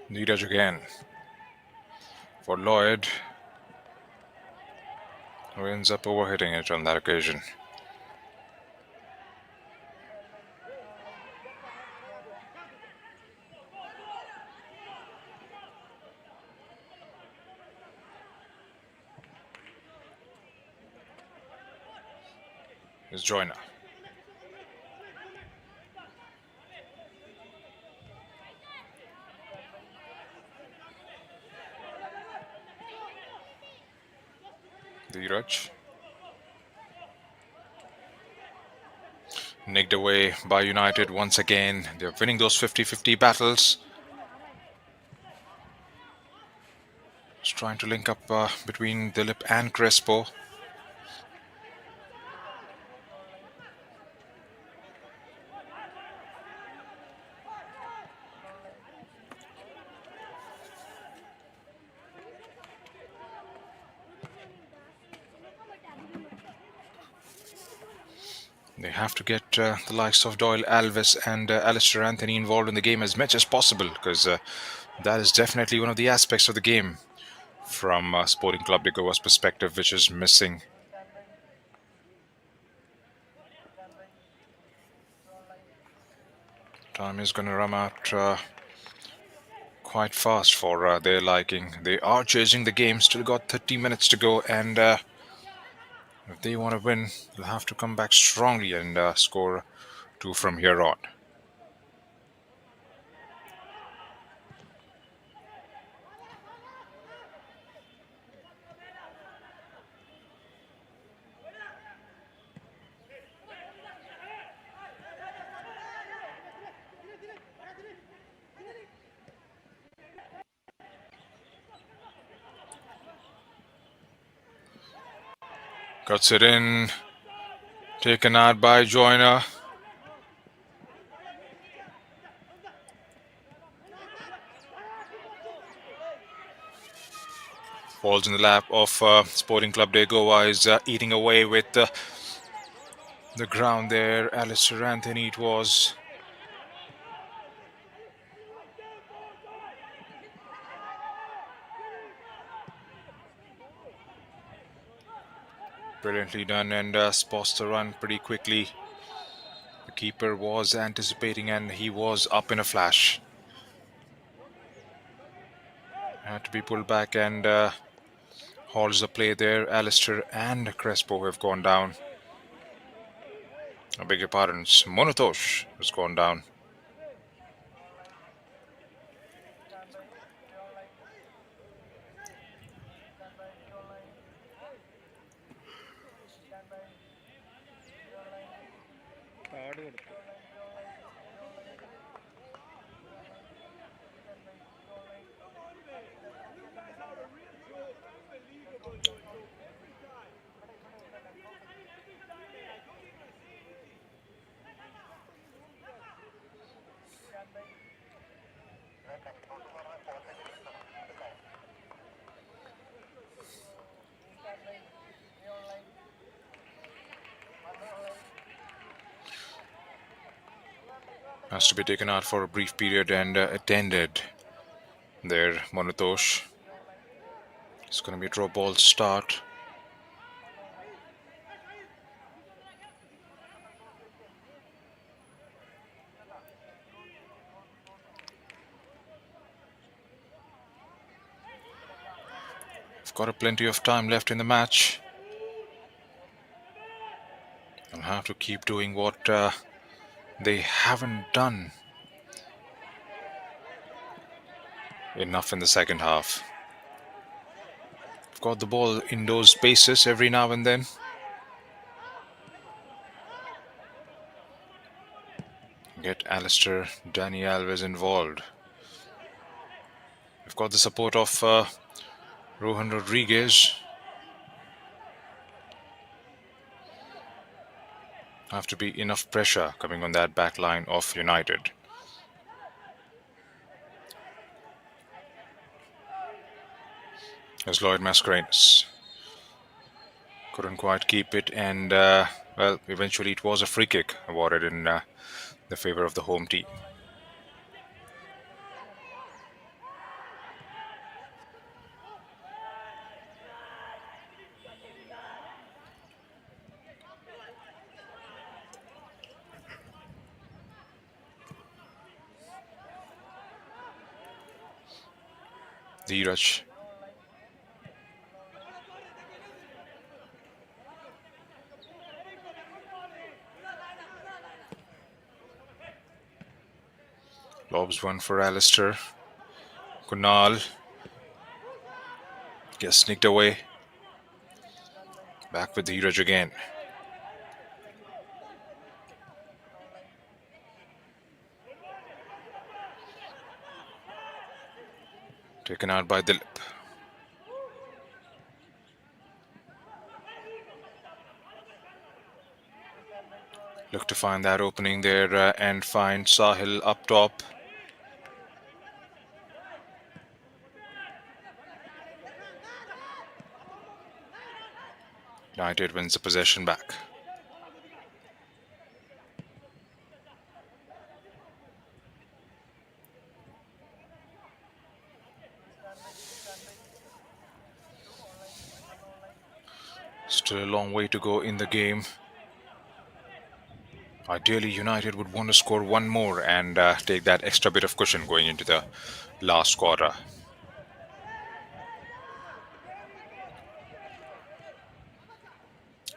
Neeraj again for Lloyd, who ends up overhitting it on that occasion. Is Joyner. Neeraj. Nicked away by United once again. They're winning those 50-50 battles. Just trying to link up between Dilip and Crespo. They have to get the likes of Doyle Alves and Alistair Anthony involved in the game as much as possible, because that is definitely one of the aspects of the game from Sporting Club de Goa's perspective, which is missing. Time is going to run out quite fast for their liking. They are chasing the game, still got 30 minutes to go, and if they want to win, they'll have to come back strongly and score two from here on. Cuts it in, taken out by Joyner. Falls in the lap of Sporting Club de Goa, is eating away with the ground there. Alistair Anthony it was. Brilliantly done, and spots the run pretty quickly. The keeper was anticipating and he was up in a flash. Had to be pulled back and halts the play there. Alistair and Crespo have gone down. I beg your pardons. Monotosh has gone down. Has to be taken out for a brief period and attended there. Monotosh. It's going to be a draw ball start. We've got plenty of time left in the match. They'll have to keep doing what they haven't done enough in the second half. We've got the ball in those spaces every now and then. Get Alistair, Danny Alves involved. We've got the support of Rohan Rodriguez. Have to be enough pressure coming on that back line of United. As Lloyd Mascarenas couldn't quite keep it, and well, eventually it was a free kick awarded in the favor of the home team. Dheeraj lobs one for Alistair. Kunal gets sneaked away. Back with Dheeraj again. Taken out by Dilip. Look to find that opening there and find Sahil up top. United wins the possession back. Still a long way to go in the game. Ideally, United would want to score one more and take that extra bit of cushion going into the last quarter.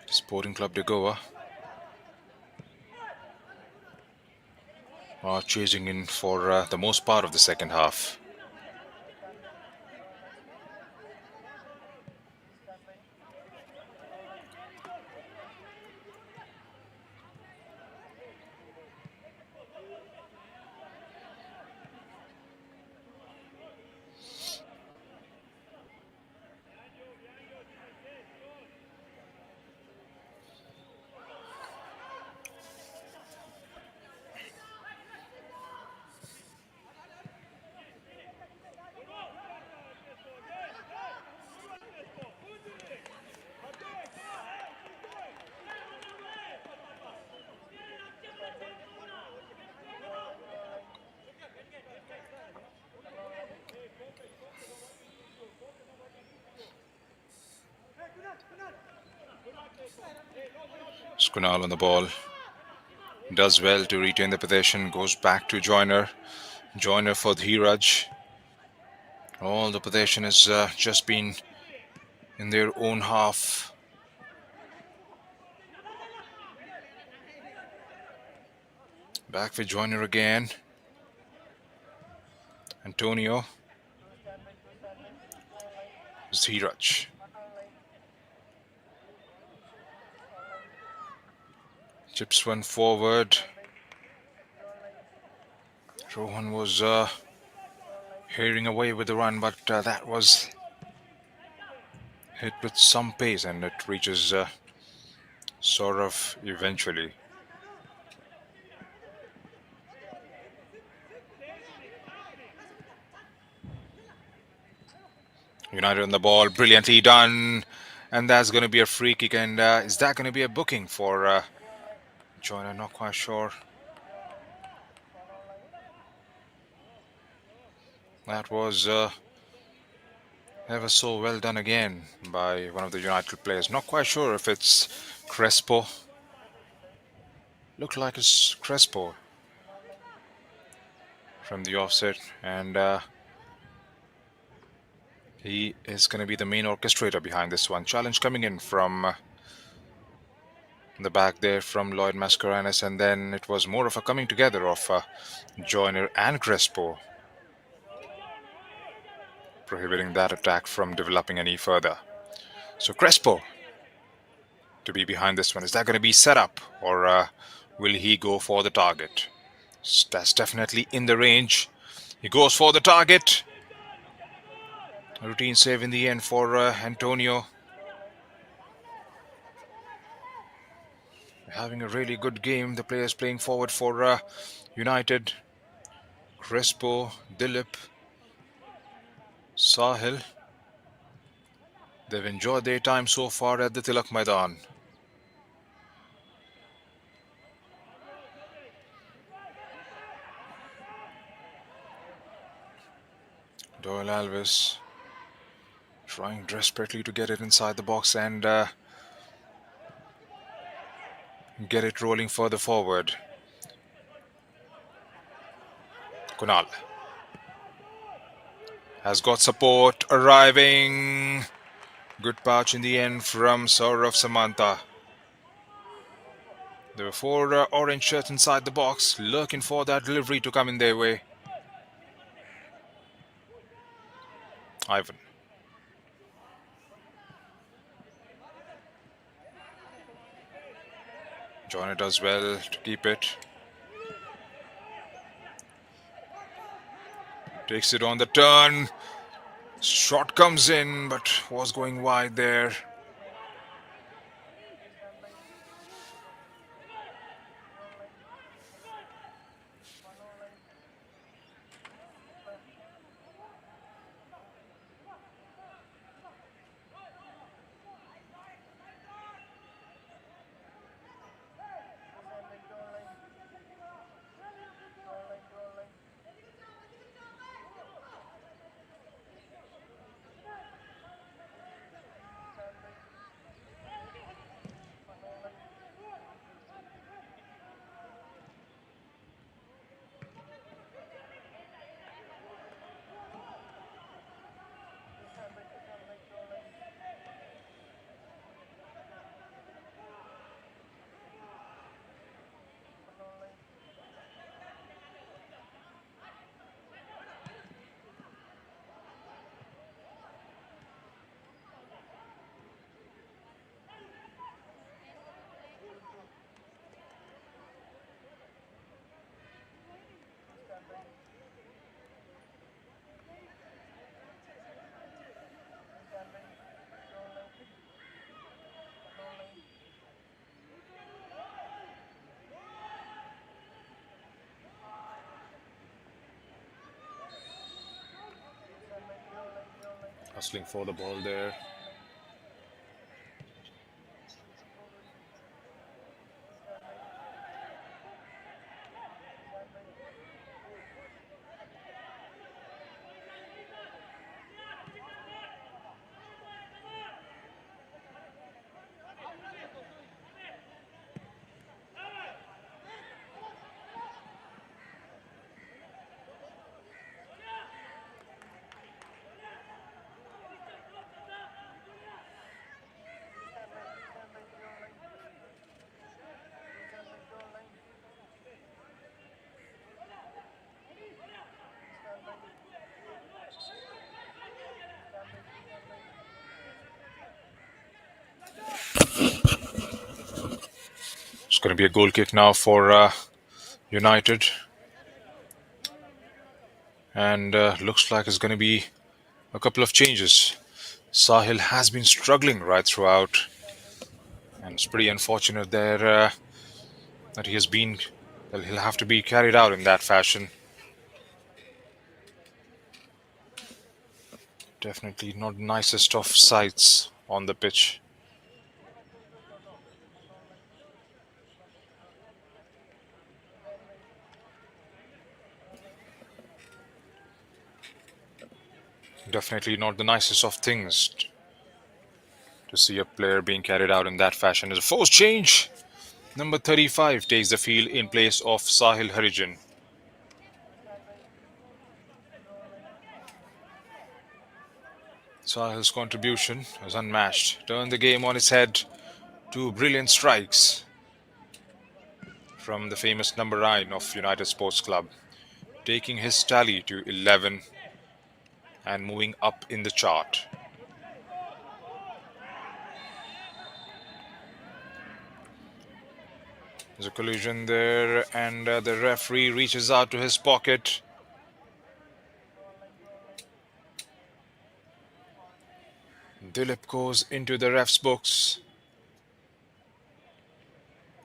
Sporting Club de Goa are chasing in for the most part of the second half. Kunal on the ball. Does well to retain the possession. Goes back to Joyner. Joyner for Dheeraj. All the possession has just been in their own half. Back with Joyner again. Antonio. Dheeraj. Chips one forward. Rohan was hearing away with the run, but that was hit with some pace and it reaches sort of eventually. United on the ball, brilliantly done. And that's going to be a free kick. And is that going to be a booking for Joyner? Not quite sure. That was ever so well done again by one of the United players. Not quite sure if it's Crespo. Looked like it's Crespo from the offset. And he is going to be the main orchestrator behind this one. Challenge coming in from the back there from Lloyd Mascarenas. And then it was more of a coming together of Joyner and Crespo, prohibiting that attack from developing any further. So Crespo to be behind this one. Is that going to be set up or will he go for the target? That's definitely in the range. He goes for the target. A routine save in the end for Antonio. Having a really good game. The players playing forward for United. Crespo, Dilip, Sahil. They've enjoyed their time so far at the Tilak Maidan. Doyle Alves trying desperately to get it inside the box and get it rolling further forward. Kunal. has got support arriving. Good patch in the end from Saurav Samantha. There were four orange shirts inside the box, looking for that delivery to come in their way. Ivan. Join it as well to keep it. Takes it on the turn. Shot comes in, but was going wide there. Hustling for the ball there. It's going to be a goal kick now for United. And looks like it's going to be a couple of changes. Sahil has been struggling right throughout. And it's pretty unfortunate there that he'll have to be carried out in that fashion. Definitely not the nicest of sights on the pitch. Definitely not the nicest of things to see a player being carried out in that fashion. As a forced change, number 35 takes the field in place of Sahil Harijan. Sahil's contribution is unmatched. Turned the game on its head. Two brilliant strikes from the famous number 9 of United Sports Club, taking his tally to 11 and moving up in the chart. There's a collision there, and the referee reaches out to his pocket. Dilip goes into the ref's books.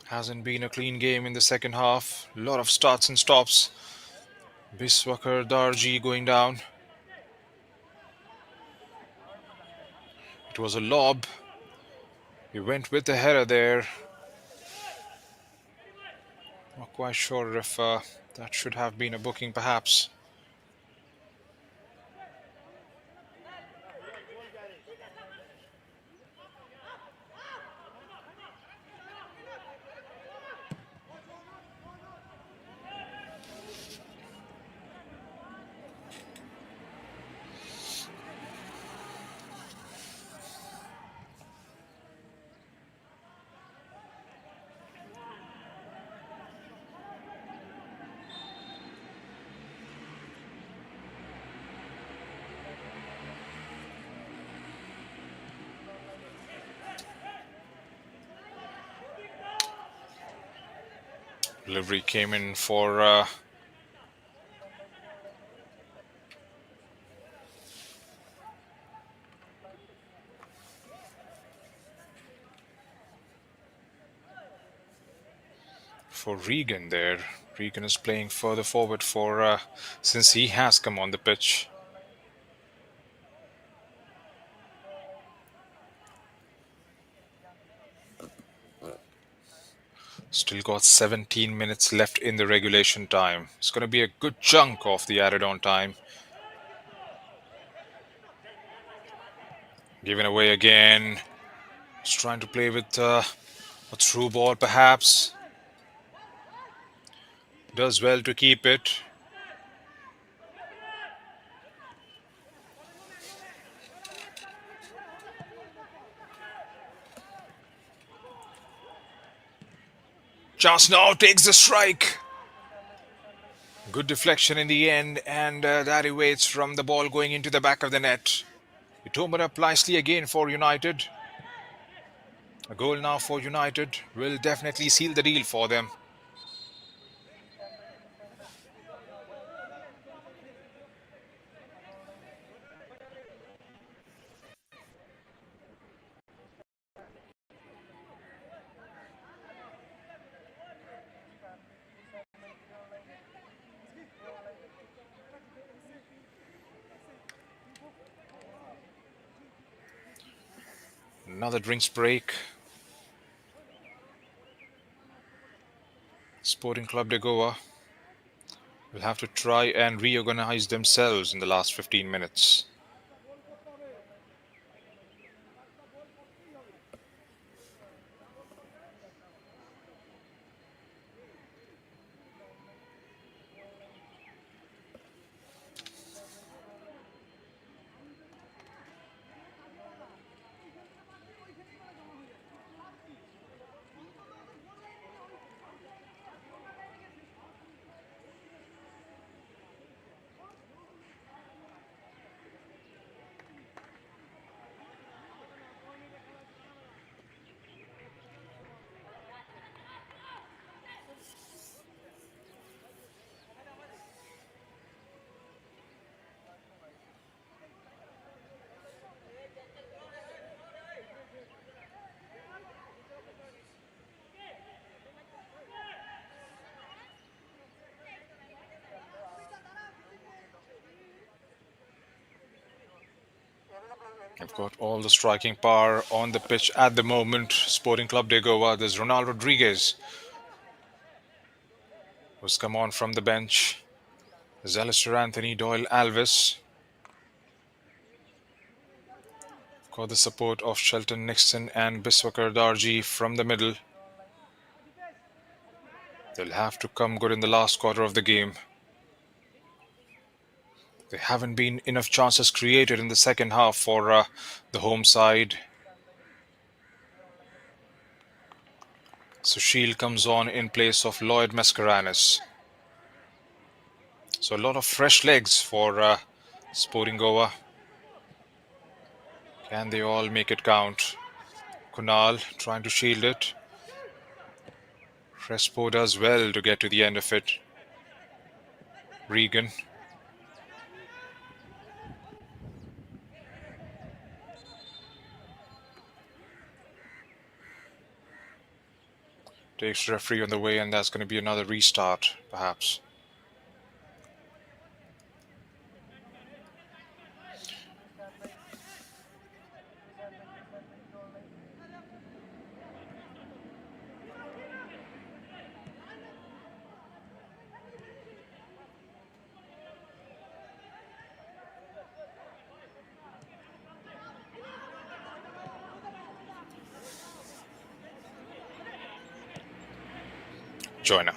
Hasn't been a clean game in the second half. A lot of starts and stops. Biswakar Darji going down. It was a lob. He went with the header there. Not quite sure if that should have been a booking, perhaps. Delivery came in for Regan there. Regan is playing further forward for since he has come on the pitch. Still got 17 minutes left in the regulation time. It's going to be a good chunk of the added on time. Given away again. Just trying to play with a through ball perhaps. Does well to keep it. Chance now takes the strike. Good deflection in the end, and that evades from the ball going into the back of the net. It opened up nicely again for United. A goal now for United will definitely seal the deal for them. Another drinks break. Sporting Club de Goa will have to try and reorganize themselves in the last 15 minutes. They've got all the striking power on the pitch at the moment. Sporting Club de Goa. There's Ronald Rodriguez, who's come on from the bench. There's Alistair Anthony, Doyle Alves. Got the support of Shelton Nixon and Biswakar Darji from the middle. They'll have to come good in the last quarter of the game. There haven't been enough chances created in the second half for the home side. Sushil comes on in place of Lloyd Mascarenas. So a lot of fresh legs for Sporting Goa. Can they all make it count? Kunal trying to shield it. Crespo does well to get to the end of it. Regan. Takes referee on the way, and that's going to be another restart, perhaps. Joiner.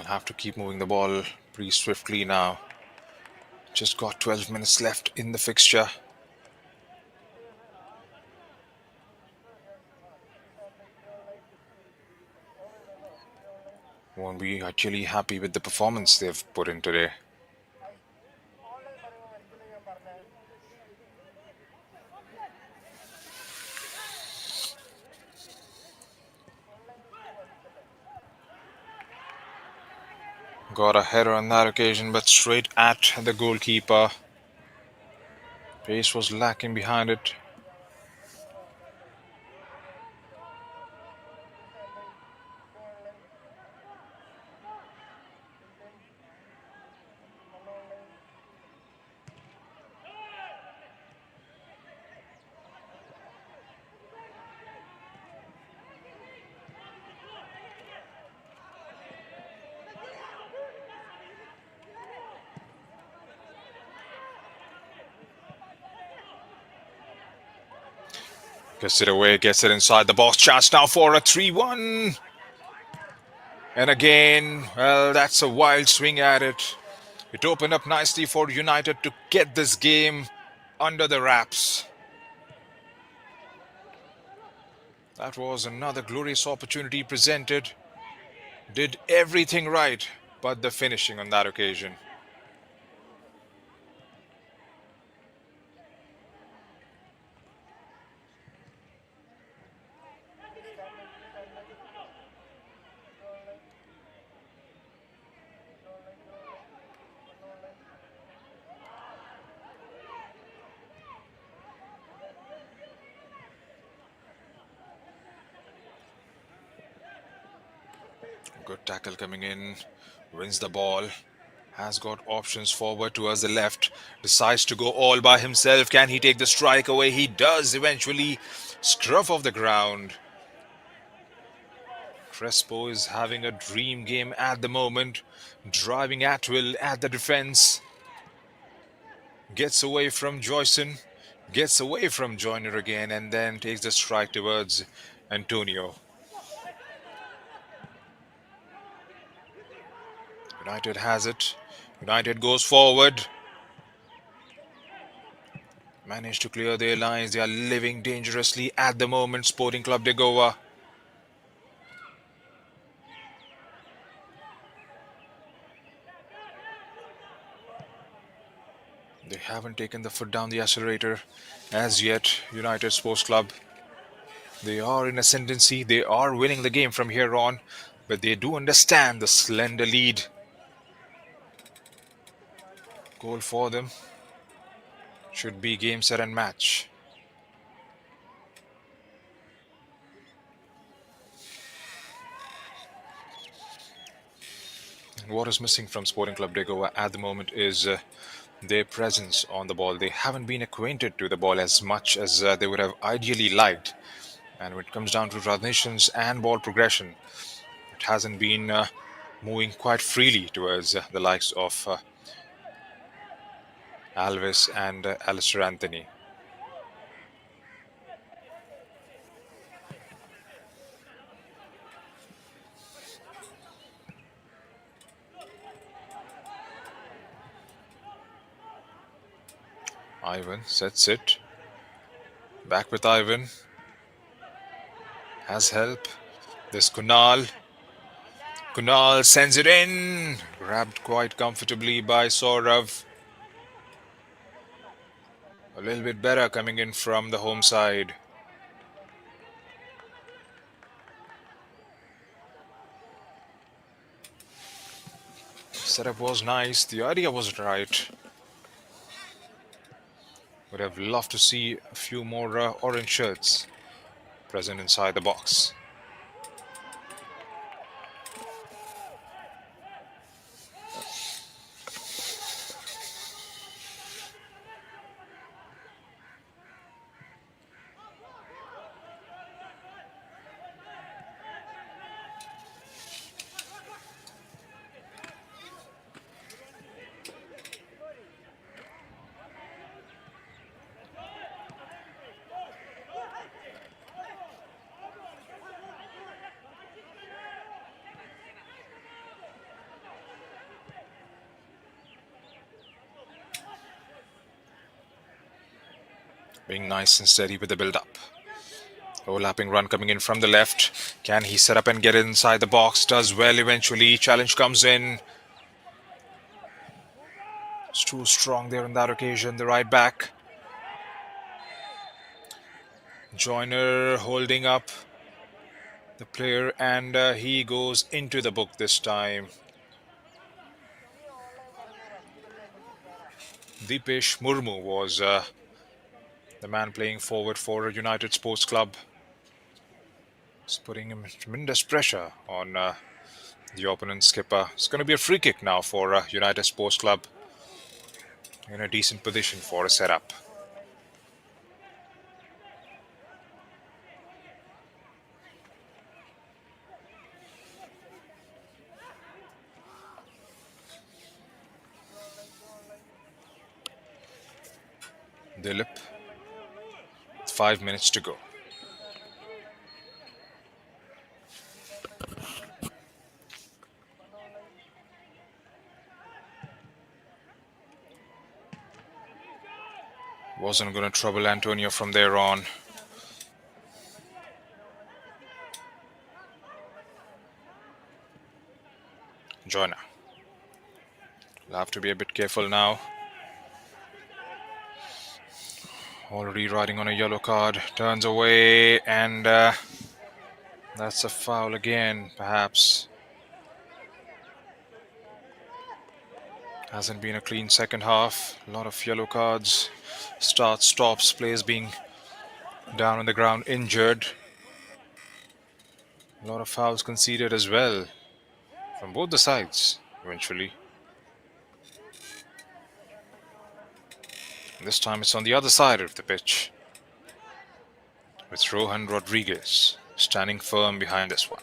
They'll have to keep moving the ball pretty swiftly now. Just got 12 minutes left in the fixture. Won't be actually happy with the performance they've put in today. Got a header on that occasion, but straight at the goalkeeper. Pace was lacking behind it. Gets it away, gets it inside the box. Chance now for a 3-1. And again, well, that's a wild swing at it. It opened up nicely for United to get this game under the wraps. That was another glorious opportunity presented. Did everything right, but the finishing on that occasion. Good tackle coming in, wins the ball, has got options forward towards the left, decides to go all by himself. Can he take the strike away? He does eventually. Scruff of the ground. Crespo is having a dream game at the moment, driving at will at the defense. Gets away from Joyson, gets away from Joyner again, and then takes the strike towards Antonio. United has it. United goes forward. Managed to clear their lines. They are living dangerously at the moment. Sporting Club de Goa. They haven't taken the foot down the accelerator as yet. United Sports Club. They are in ascendancy. They are winning the game from here on, but they do understand the slender lead. Goal for them should be game, set, and match. What is missing from Sporting Club de Goa at the moment is their presence on the ball. They haven't been acquainted to the ball as much as they would have ideally liked. And when it comes down to transitions and ball progression, it hasn't been moving quite freely towards the likes of Alves and Alistair Anthony. Ivan sets it. Back with Ivan. Has help. There's Kunal. Kunal sends it in. Grabbed quite comfortably by Saurav. A little bit better coming in from the home side. Setup was nice. The idea was right. Would have loved to see a few more orange shirts present inside the box. being nice and steady with the build up. Overlapping run coming in from the left. Can he set up and get inside the box? Does well eventually. Challenge comes in. It's too strong there on that occasion. The right back. Joyner holding up the player, and he goes into the book this time. Deepesh Murmu was the man playing forward for United Sports Club. It's putting him tremendous pressure on the opponent skipper. It's going to be a free kick now for United Sports Club in a decent position for a setup. Dilip, 5 minutes to go. Wasn't going to trouble Antonio from there on. Joyner. We'll have to be a bit careful now. Already riding on a yellow card. Turns away, and that's a foul again, perhaps. Hasn't been a clean second half. A lot of yellow cards. Starts, stops, players being down on the ground injured. A lot of fouls conceded as well from both the sides eventually. This time it's on the other side of the pitch with Rohan Rodriguez standing firm behind this one.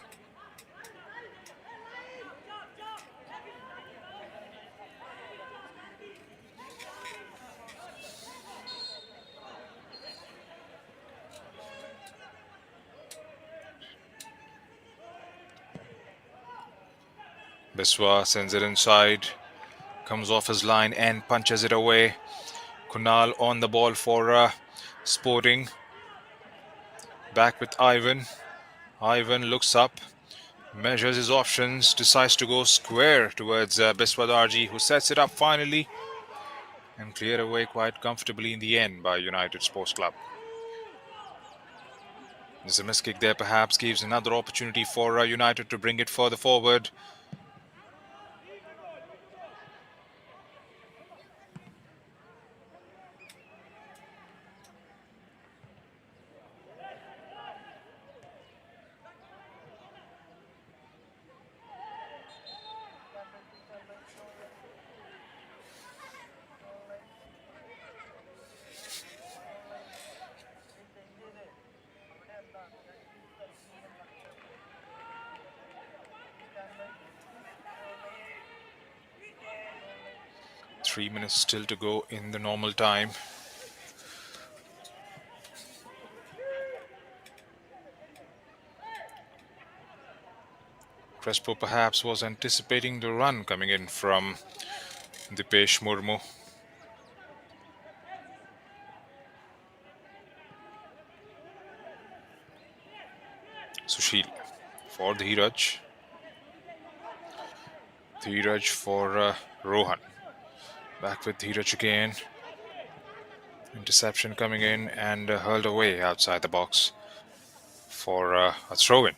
Biswa sends it inside, comes off his line and punches it away. Kunal on the ball for Sporting. Back with Ivan. Ivan looks up, measures his options, decides to go square towards Biswa Darji, who sets it up finally and cleared away quite comfortably in the end by United Sports Club. There's a miss kick there, perhaps gives another opportunity for United to bring it further forward. Three minutes still to go in the normal time. Crespo perhaps was anticipating the run coming in from Dipesh Murmu. Sushil for Dheeraj. Dheeraj for Rohan. Back with Dheeraj again. Interception coming in and hurled away outside the box for a throw-in.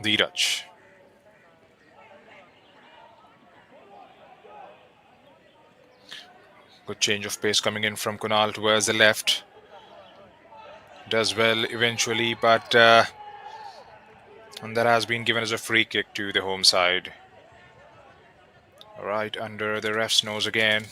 Dheeraj. Good change of pace coming in from Kunal towards the left. Does well eventually, but and that has been given as a free kick to the home side. Right under the ref's nose again.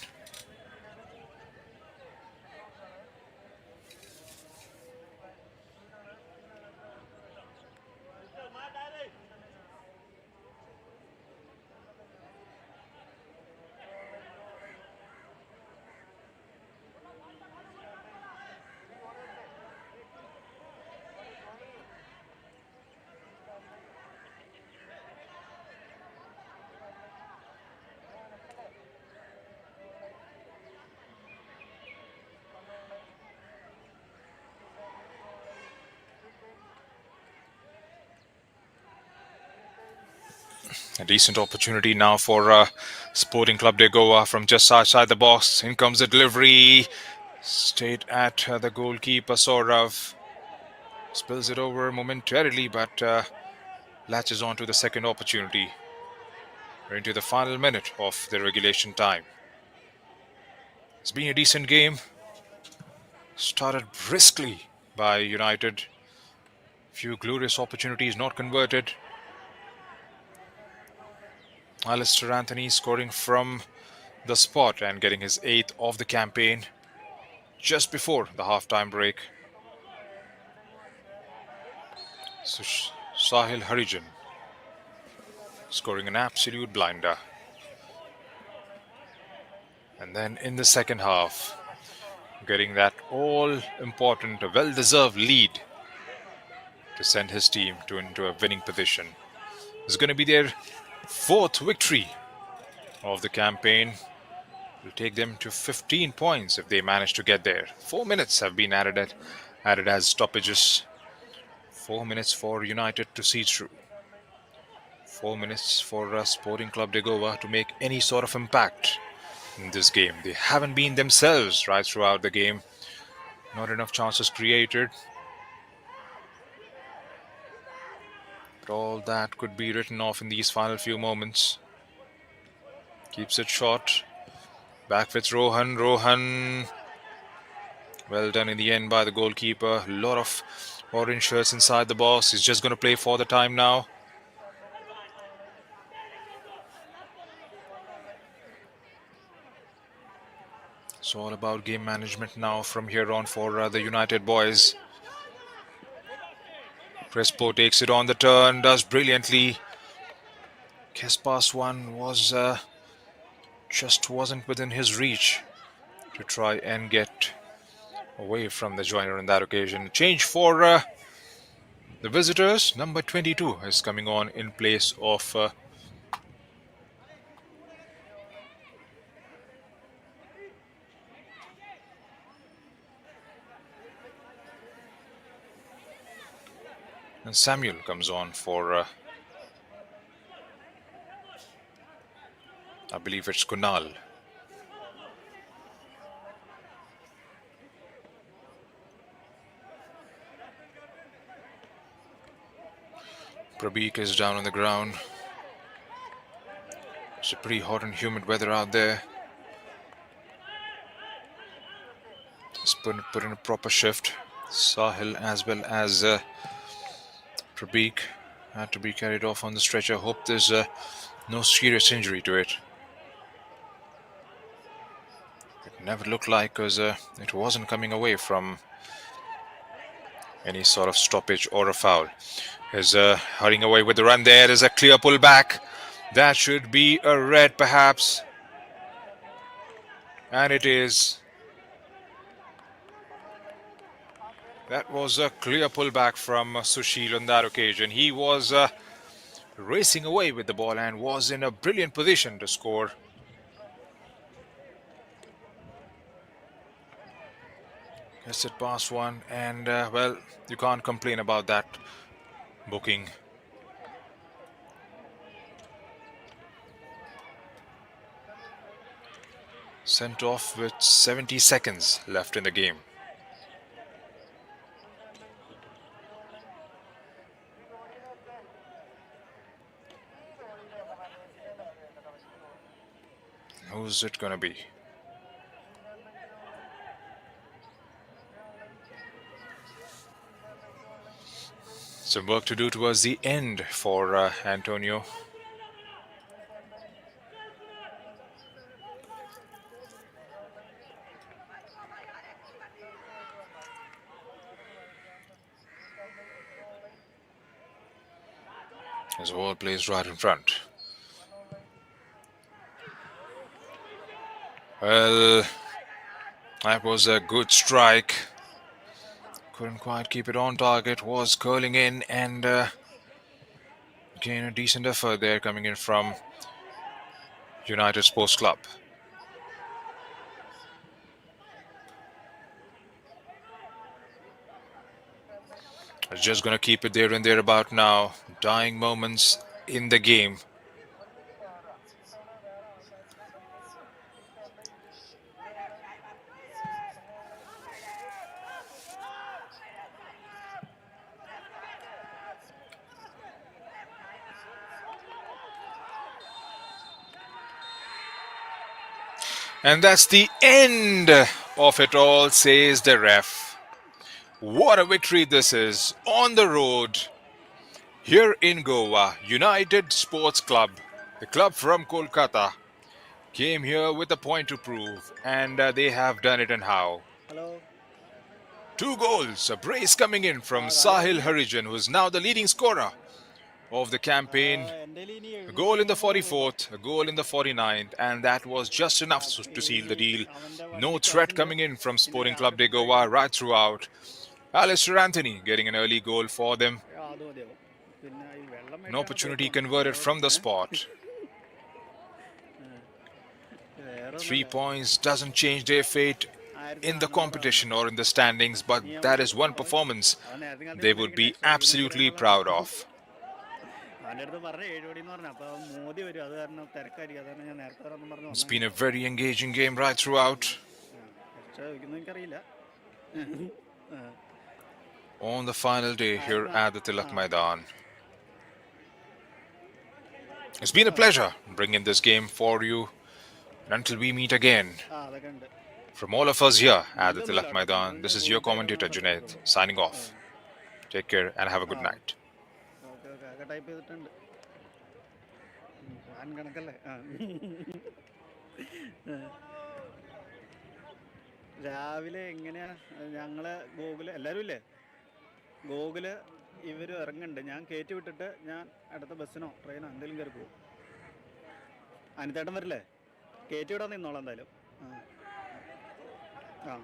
A decent opportunity now for Sporting Club de Goa from just outside the box. In comes the delivery. Stayed at the goalkeeper Saurav. Spills it over momentarily, but latches on to the second opportunity. We're into the final minute of the regulation time. It's been a decent game. Started briskly by United. Few glorious opportunities not converted. Alistair Anthony scoring from the spot and getting his eighth of the campaign just before the halftime break. Sahil Harijan scoring an absolute blinder. And then in the second half, getting that all important, well deserved lead to send his team into a winning position. It's going to be their fourth victory of the campaign. Will take them to 15 points if they manage to get there. 4 minutes have been added as stoppages. 4 minutes for United to see through. 4 minutes for Sporting Club de Goa to make any sort of impact in this game. They haven't been themselves right throughout the game. Not enough chances created. But all that could be written off in these final few moments. Keeps it short. Back with Rohan. Rohan. Well done in the end by the goalkeeper. A lot of orange shirts inside the box. He's just going to play for the time now. It's all about game management now from here on for the United boys. Crespo takes it on the turn, does brilliantly. Kespas one was just wasn't within his reach to try and get away from the joiner on that occasion. Change for the visitors. Number 22 is coming on in place of and Samuel comes on for I believe it's Kunal. Prabik is down on the ground. It's a pretty hot and humid weather out there. Let's put in a proper shift. Sahil as well as Prabik had to be carried off on the stretcher. Hope there's no serious injury to it. It never looked like because it wasn't coming away from any sort of stoppage or a foul. Is hurrying away with the run there. There's a clear pullback. That should be a red perhaps. And it is. That was a clear pullback from Sushil on that occasion. He was racing away with the ball and was in a brilliant position to score. Gets it past one, and well, you can't complain about that booking. Sent off with 70 seconds left in the game. Who's it gonna be? Some work to do towards the end for Antonio. His ball plays right in front. Well, that was a good strike. Couldn't quite keep it on target. Was curling in, and again a decent effort there coming in from United Sports Club. It's just going to keep it there and thereabout now. Dying moments in the game. And that's the end of it all, says the ref. What a victory this is on the road here in Goa. United Sports Club, the club from Kolkata, came here with a point to prove, and they have done it. And how? Hello. Two goals, a brace coming in ആ from കാല് Sahil കടന്ന്. Harijan, who is now the leading scorer of the campaign. എൻ്റെ ഇനി A goal in the 750 44th, a goal in the 49th, and that was just enough to seal the അത്രയും deal. അവൻ്റെ No വണ്ടി threat കാശുണ്ട്. coming in from പിന്നെ Sporting Club de രാത്രി Goa food right throughout. Alistair Anthony getting an early goal for them. അത് മതിയാവും. പിന്നെ ഈ വെള്ളം An മേടിക്കാനാണ് പോയിട്ട് opportunity വന്നത് converted വേറെ from the spot. വേറെ 3 ഒന്നുമല്ല. points doesn't change their fate in the 1400 competition തന്നിട്ടുണ്ട്. or in the standings, but നീ that അവൻ is one അവൻ performance അവൻ നേരത്തെ കാലത്ത് they would വന്നിരിക്കട്ടെ be extra 200 absolutely എന്നുള്ളത്. proud of. അവൻ്റെ അടുത്ത് പറഞ്ഞ 7 കോടി എന്ന് പറഞ്ഞു. അപ്പോൾ അവൻ മോദി വരും, അത് കാരണം തിരക്കായിരിക്കും, അതാണ് ഞാൻ നേരത്തെ വരാമെന്ന് പറഞ്ഞു It's വന്നത്. been a very engaging game right throughout. Extra ചോദിക്കുന്നത് എനിക്കറിയില്ല. ആ. On the final day here ആയിരുന്നു. at the ആ Tilak Maidan. It's been a ആ pleasure bringing this game for you. And until we meet again, ആ അതൊക്കെ ഉണ്ട്. from all of us here at the ബില്ലൊന്നുമില്ല Tilak കേട്ടോ, Maidan, നമ്മളിങ്ങനെ this is your Google pay commentator ഇടണമെന്നൊക്കെ Junaid പറഞ്ഞിട്ടുള്ളൂ. signing ആ off. Take care and have a ആ good night. Okay okay അതൊക്കെ type ചെയ്തിട്ടുണ്ട്. പ്ലാൻ കണക്കല്ലേ. ആ രാവിലെ എങ്ങനെയാ ഞങ്ങൾ ഗൂഗിള് എല്ലാവരും ഇല്ലേ, ഗൂഗിള് ഇവർ ഇറങ്ങുന്നുണ്ട്. ഞാൻ കയറ്റി വിട്ടിട്ട് ഞാൻ അടുത്ത ബസ്സിനോ ട്രെയിനോ എന്തെങ്കിലും കയറി പോകും. അനിതേട്ടൻ വരില്ലേ, കയറ്റി വിടാൻ നിന്നോളാം എന്തായാലും. ആ ആ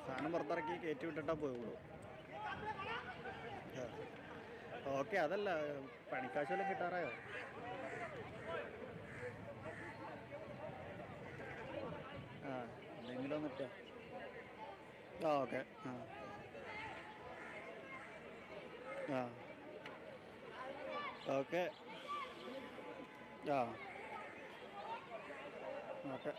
സാധനം പുറത്തിറക്കി കയറ്റി വിട്ടിട്ടാ പോയുള്ളൂ. ഓക്കെ, അതല്ല പണിക്കാശ് വല്ലതും കിട്ടാറായോ? ആ എന്തെങ്കിലും ഒന്ന് ഇട്ടോ. ആ ഓക്കെ. ആ ആ ഓക്കെ. ആ ഓക്കെ.